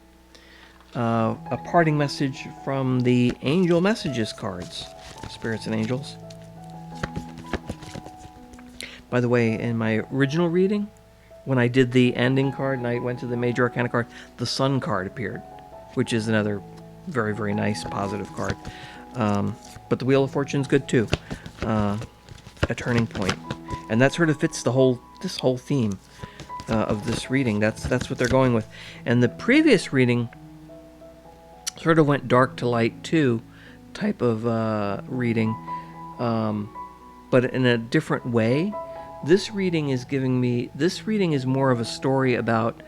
A parting message from the Angel Messages cards, Spirits and Angels. By the way, in my original reading, when I did the ending card and I went to the Major Arcana card, the Sun card appeared, which is another very, very nice positive card. But the Wheel of Fortune's good too. A turning point. And that sort of fits this whole theme of this reading. That's what they're going with. And the previous reading sort of went dark to light too type of reading, but in a different way. This reading is more of a story about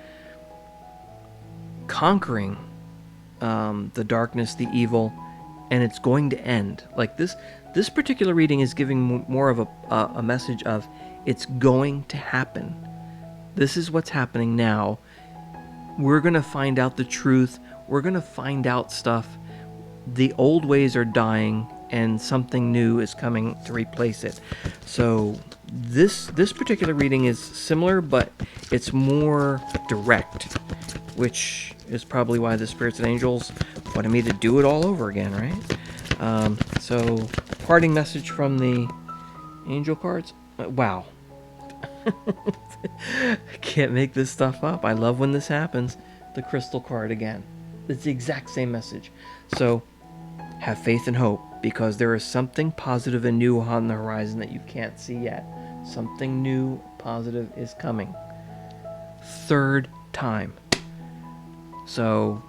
conquering the darkness, the evil, and it's going to end. Like this particular reading is giving more of a message of it's going to happen. This is what's happening now. We're going to find out the truth. We're going to find out stuff. The old ways are dying and something new is coming to replace it. So this particular reading is similar, but it's more direct, which is probably why the Spirits and Angels wanted me to do it all over again, right? So parting message from the angel cards. Wow. I can't make this stuff up. I love when this happens. The crystal card again. It's the exact same message. So have faith and hope because there is something positive and new on the horizon that you can't see yet. Something new, positive is coming. Third time. So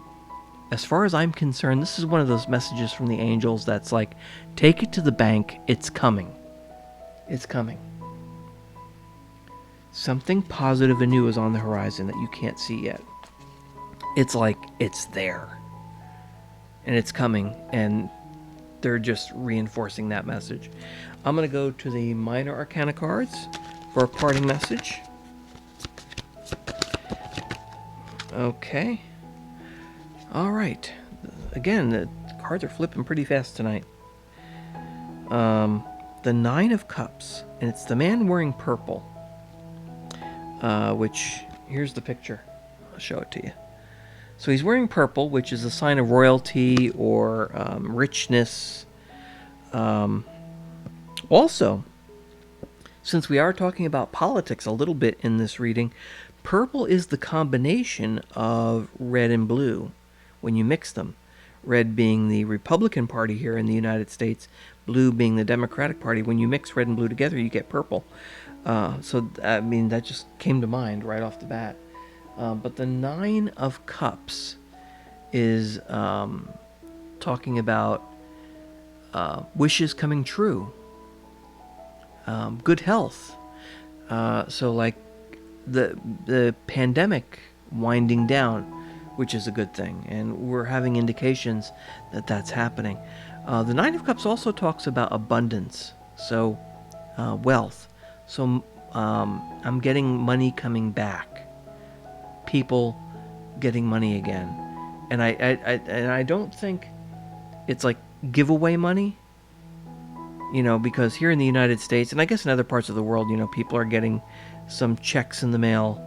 as far as I'm concerned, this is one of those messages from the angels that's like, take it to the bank. It's coming. It's coming. Something positive and new is on the horizon that you can't see yet. It's like it's there. And it's coming. And they're just reinforcing that message. I'm going to go to the Minor Arcana cards for a parting message. Okay. All right. again, the cards are flipping pretty fast tonight. The Nine of Cups, and it's the man wearing purple. Which, here's the picture. I'll show it to you. So he's wearing purple, which is a sign of royalty or richness. Also, since we are talking about politics a little bit in this reading, purple is the combination of red and blue when you mix them. Red being the Republican Party here in the United States, blue being the Democratic Party. When you mix red and blue together, you get purple. So, I mean, that just came to mind right off the bat. But the Nine of Cups is talking about wishes coming true, good health. So, like the pandemic winding down, which is a good thing, and we're having indications that that's happening. The Nine of Cups also talks about abundance, so wealth. So I'm getting money coming back, people getting money again, and I don't think it's like giveaway money, because here in the United States, and I guess in other parts of the world, people are getting some checks in the mail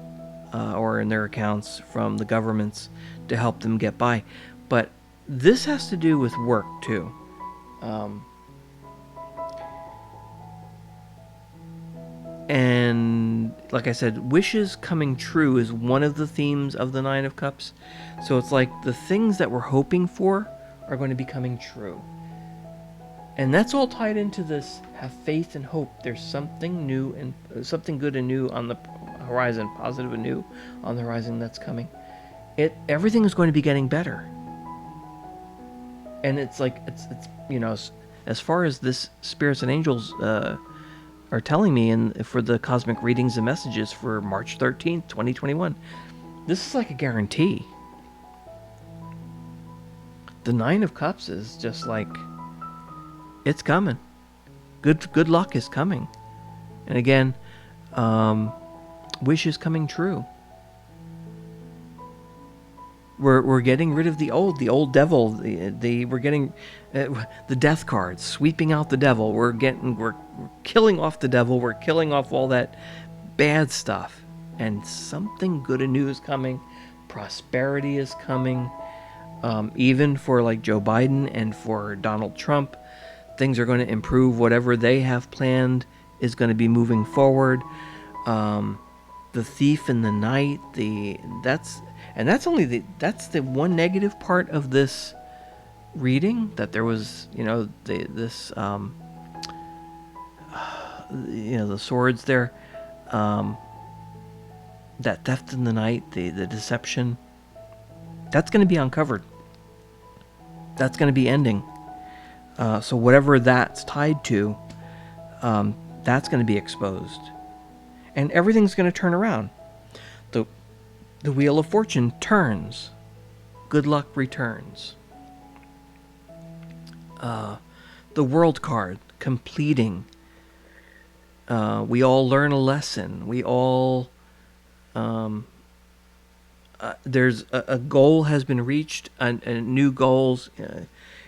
or in their accounts from the governments to help them get by. But this has to do with work too. And like I said, wishes coming true is one of the themes of the Nine of Cups. So it's like the things that we're hoping for are going to be coming true. And that's all tied into this have faith and hope. There's something new and something good and new on the horizon, positive and new on the horizon that's coming. Everything is going to be getting better. And it's like it's as far as this spirits and angels are telling me, and for the cosmic readings and messages for March 13th, 2021, this is like a guarantee. The Nine of Cups is just like, it's coming. Good luck is coming. And again, wishes coming true. We're getting rid of the old devil. We're getting the death cards, sweeping out the devil. We're killing off the devil. We're killing off all that bad stuff, and something good and new is coming. Prosperity is coming. Even for like Joe Biden and for Donald Trump, things are going to improve. Whatever they have planned is going to be moving forward. The thief in the night. That's the one negative part of this reading, that there was the swords there, that theft in the night, the deception, that's going to be uncovered. That's going to be ending. So whatever that's tied to, that's going to be exposed, and everything's going to turn around. The Wheel of Fortune turns. Good luck returns. The World card, completing. We all learn a lesson. We all... there's a goal has been reached, and new goals.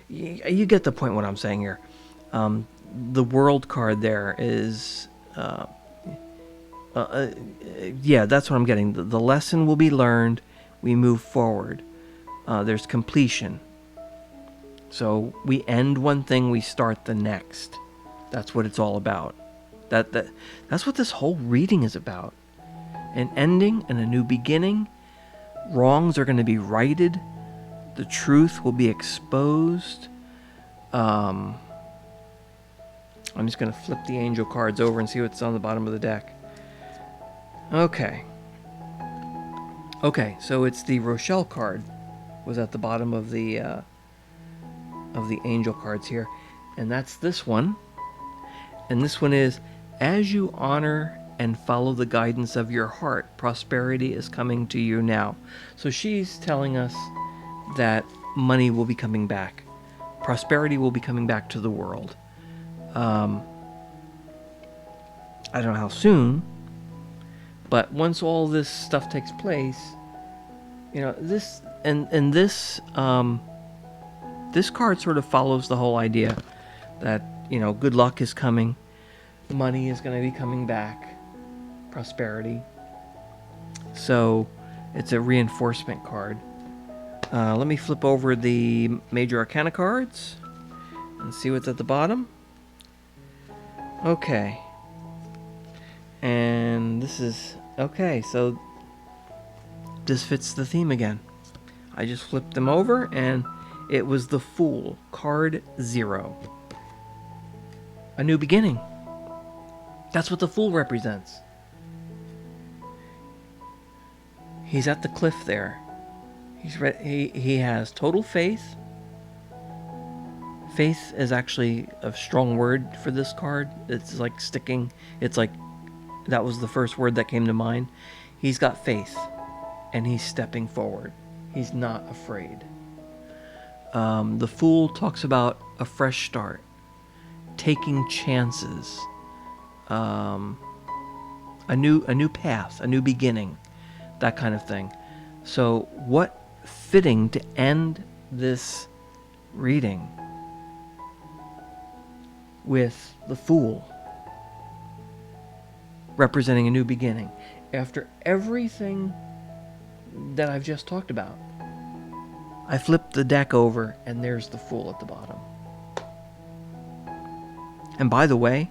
You get the point what I'm saying here. The World card there is... yeah, that's what I'm getting. The lesson will be learned. We move forward. There's completion. So we end one thing, we start the next. That's what it's all about. That's what this whole reading is about. An ending and a new beginning. Wrongs are going to be righted. The truth will be exposed. I'm just going to flip the angel cards over and see what's on the bottom of the deck. Okay, so it's the Rochelle card was at the bottom of the angel cards here, and that's this one. And this one is, as you honor and follow the guidance of your heart, prosperity is coming to you now. So she's telling us that money will be coming back. Prosperity will be coming back to the world. I don't know how soon, but once all this stuff takes place, this this card sort of follows the whole idea that, good luck is coming, money is going to be coming back, prosperity. So it's a reinforcement card. Let me flip over the Major Arcana cards and see what's at the bottom. Okay. And this is... Okay, so this fits the theme again. I just flipped them over, and it was the Fool, card 0. A new beginning. That's what the Fool represents. He's at the cliff there. He has total faith. Faith is actually a strong word for this card. It's like sticking. It's like that was the first word that came to mind. He's got faith, and he's stepping forward. He's not afraid. The Fool talks about a fresh start, taking chances, a new path, a new beginning, that kind of thing. So what fitting to end this reading with the Fool representing a new beginning after everything that I've just talked about. I flipped the deck over, and there's the Fool at the bottom. And by the way,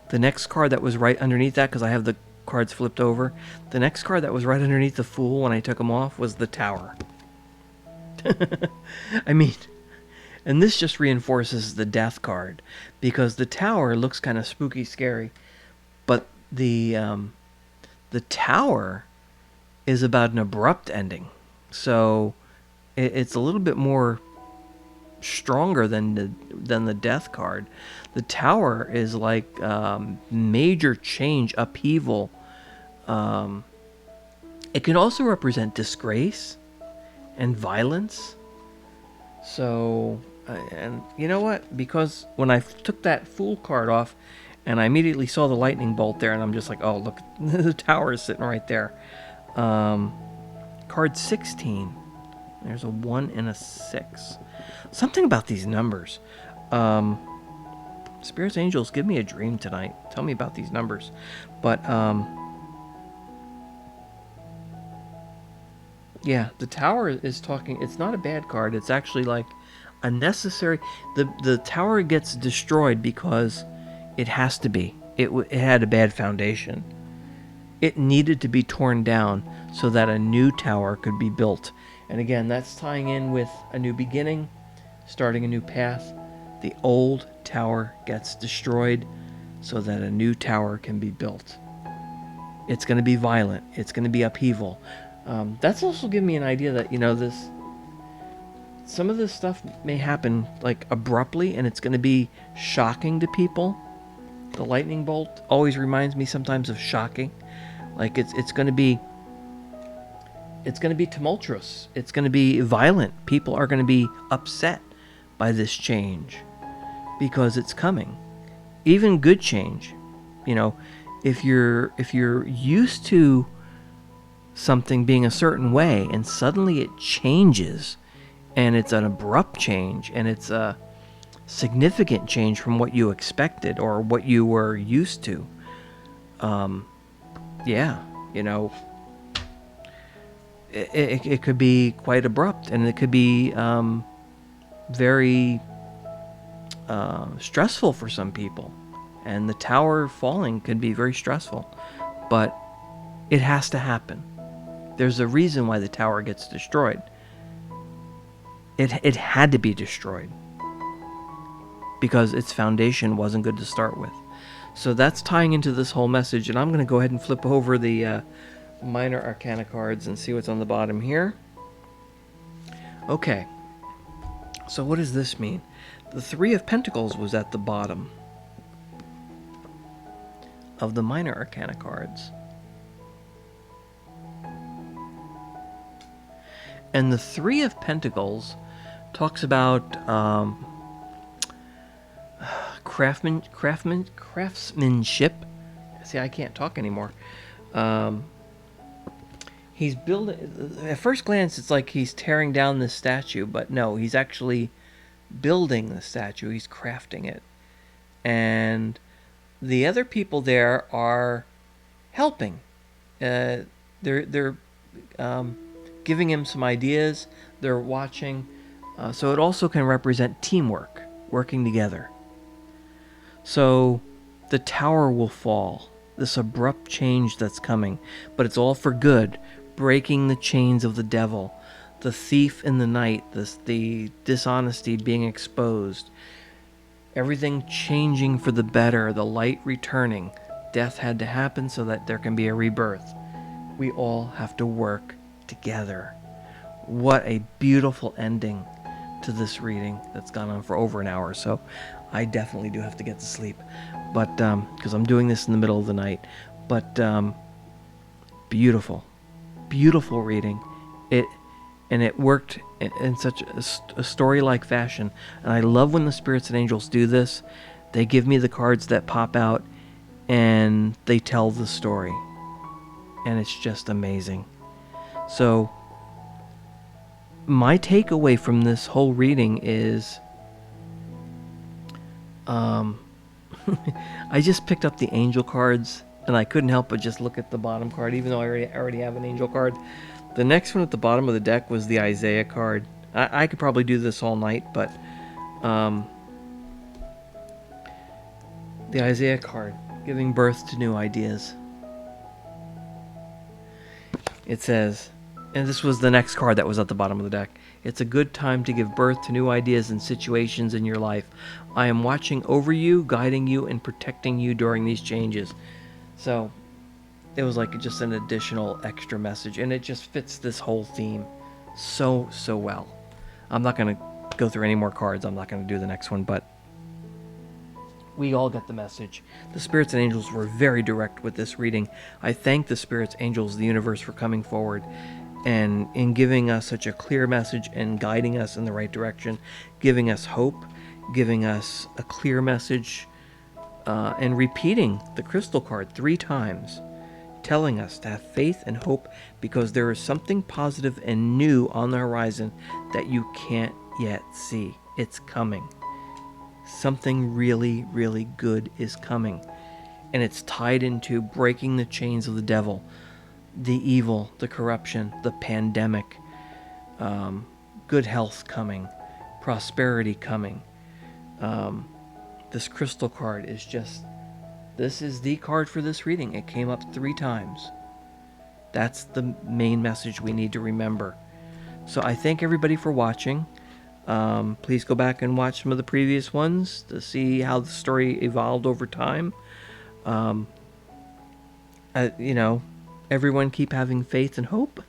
the next card that was right underneath that, because I have the cards flipped over, the next card that was right underneath the Fool when I took them off was the Tower. I mean, and this just reinforces the Death card, because the Tower looks kind of spooky, scary, but the Tower is about an abrupt ending. So it's a little bit more stronger than the Death card. The Tower is like major change, upheaval. It can also represent disgrace and violence. So, and you know what? Because when I took that Fool card off, and I immediately saw the lightning bolt there, and I'm just like, oh, look, the Tower is sitting right there. Card 16. There's a 1 and a 6. Something about these numbers. Spirits, angels, give me a dream tonight. Tell me about these numbers. But, yeah, the Tower is talking. It's not a bad card. It's actually like a necessary. The Tower gets destroyed because it has to be. It had a bad foundation. It needed to be torn down so that a new tower could be built. And again, that's tying in with a new beginning, starting a new path. The old tower gets destroyed so that a new tower can be built. It's going to be violent. It's going to be upheaval. That's also giving me an idea that, some of this stuff may happen like abruptly, and it's going to be shocking to people. The lightning bolt always reminds me sometimes of shocking. Like it's going to be tumultuous. It's going to be violent. People are going to be upset by this change because it's coming. Even good change, if you're used to something being a certain way and suddenly it changes, and it's an abrupt change, and it's a significant change from what you expected or what you were used to. It could be quite abrupt, and it could be very stressful for some people. And the tower falling could be very stressful, but it has to happen. There's a reason why the tower gets destroyed. It had to be destroyed because its foundation wasn't good to start with. So that's tying into this whole message, and I'm going to go ahead and flip over the Minor Arcana cards and see what's on the bottom here. Okay, so what does this mean? The Three of Pentacles was at the bottom of the Minor Arcana cards. And the Three of Pentacles talks about craftsmanship. See, I can't talk anymore. He's building. At first glance, it's like he's tearing down this statue, but no, he's actually building the statue. He's crafting it. And the other people there are helping. They're giving him some ideas. They're watching. So it also can represent teamwork, working together. So the tower will fall, this abrupt change that's coming, but it's all for good, breaking the chains of the devil, the thief in the night, the dishonesty being exposed, everything changing for the better, the light returning. Death had to happen so that there can be a rebirth. We all have to work together. What a beautiful ending to this reading that's gone on for over an hour. So I definitely do have to get to sleep, but because I'm doing this in the middle of the night. But beautiful reading. It worked in such a story-like fashion. And I love when the spirits and angels do this. They give me the cards that pop out, and they tell the story, and it's just amazing. So my takeaway from this whole reading is I just picked up the angel cards, and I couldn't help but just look at the bottom card, even though I already have an angel card. The next one at the bottom of the deck was the Isaiah card. I could probably do this all night, but the Isaiah card, giving birth to new ideas. It says, and this was the next card that was at the bottom of the deck, it's a good time to give birth to new ideas and situations in your life. I am watching over you, guiding you, and protecting you during these changes. So it was like just an additional extra message, and it just fits this whole theme so well. I'm not going to go through any more cards. I'm not going to do the next one, but we all get the message. The spirits and angels were very direct with this reading. I thank the spirits, angels, the universe for coming forward and in giving us such a clear message and guiding us in the right direction, giving us hope, giving us a clear message, and repeating the crystal card 3 times, telling us to have faith and hope because there is something positive and new on the horizon that you can't yet see. It's coming. Something really, really good is coming. And it's tied into breaking the chains of the devil, the evil, the corruption, the pandemic, good health coming, prosperity coming. This crystal card is just, this is the card for this reading. It came up 3 times. That's the main message we need to remember. So I thank everybody for watching. Please go back and watch some of the previous ones to see how the story evolved over time. Everyone keep having faith and hope.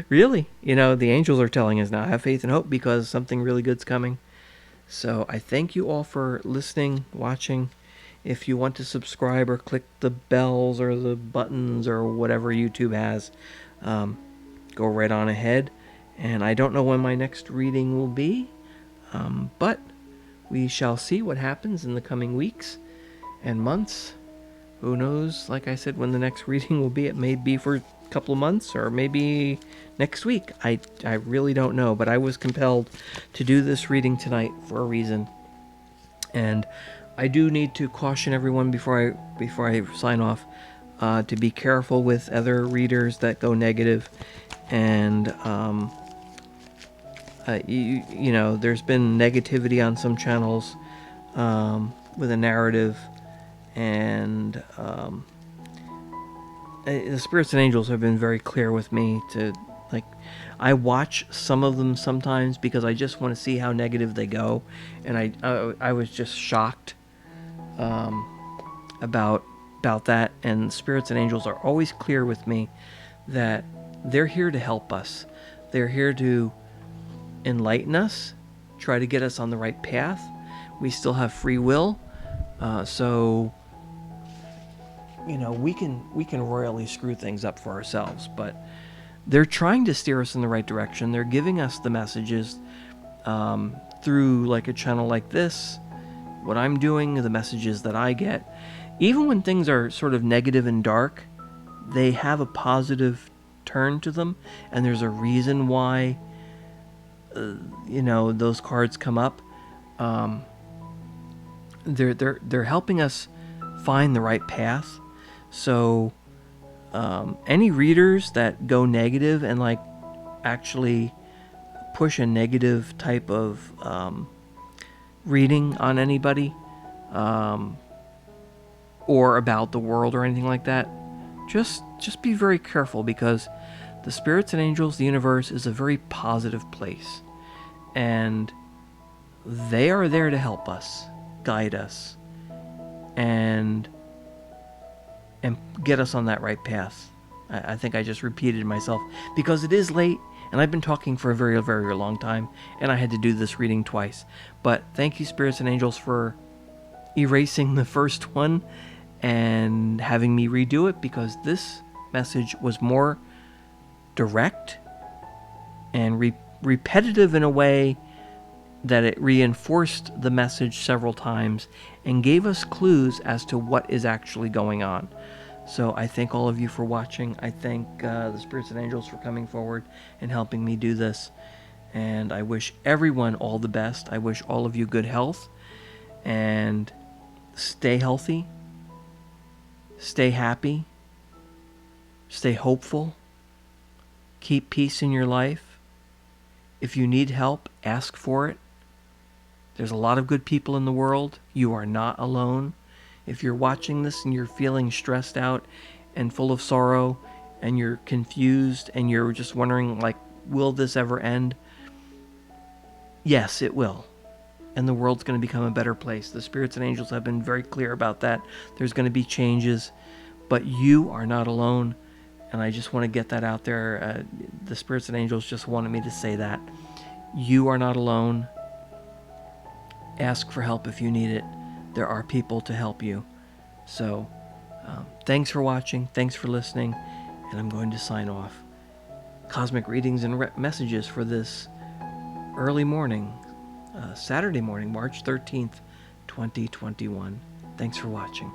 Really, the angels are telling us now, have faith and hope because something really good's coming. So I thank you all for listening, watching. If you want to subscribe or click the bells or the buttons or whatever YouTube has, go right on ahead. And I don't know when my next reading will be, but we shall see what happens in the coming weeks and months. Who knows, like I said, when the next reading will be. It may be for a couple of months or maybe next week. I really don't know, but I was compelled to do this reading tonight for a reason. And I do need to caution everyone before I sign off to be careful with other readers that go negative. And there's been negativity on some channels with a narrative, and the spirits and angels have been very clear with me to, I watch some of them sometimes because I just want to see how negative they go, and I was just shocked about that. And spirits and angels are always clear with me that they're here to help us. They're here to enlighten us, try to get us on the right path. We still have free will, so we can royally screw things up for ourselves, but they're trying to steer us in the right direction. They're giving us the messages through like a channel like this, what I'm doing, the messages that I get. Even when things are sort of negative and dark, they have a positive turn to them, and there's a reason why those cards come up, they're helping us find the right path. So any readers that go negative and like actually push a negative type of reading on anybody, or about the world or anything like that, just be very careful, because the spirits and angels, the universe, is a very positive place, and they are there to help us, guide us, and get us on that right path. I think I just repeated myself because it is late and I've been talking for a very, very long time, and I had to do this reading twice. But thank you, spirits and angels, for erasing the first one and having me redo it, because this message was more direct and repetitive in a way that it reinforced the message several times and gave us clues as to what is actually going on. So I thank all of you for watching. I thank the spirits and angels for coming forward and helping me do this. And I wish everyone all the best. I wish all of you good health, and stay healthy, stay happy, stay hopeful, keep peace in your life. If you need help, ask for it. There's a lot of good people in the world. You are not alone. If you're watching this and you're feeling stressed out and full of sorrow, and you're confused and you're just wondering, like, will this ever end? Yes, it will. And the world's going to become a better place. The spirits and angels have been very clear about that. There's going to be changes, but you are not alone. And I just want to get that out there. The spirits and angels just wanted me to say that. You are not alone. Ask for help if you need it. There are people to help you. So, thanks for watching. Thanks for listening. And I'm going to sign off. Cosmic readings and messages for this early morning, Saturday morning, March 13th, 2021. Thanks for watching.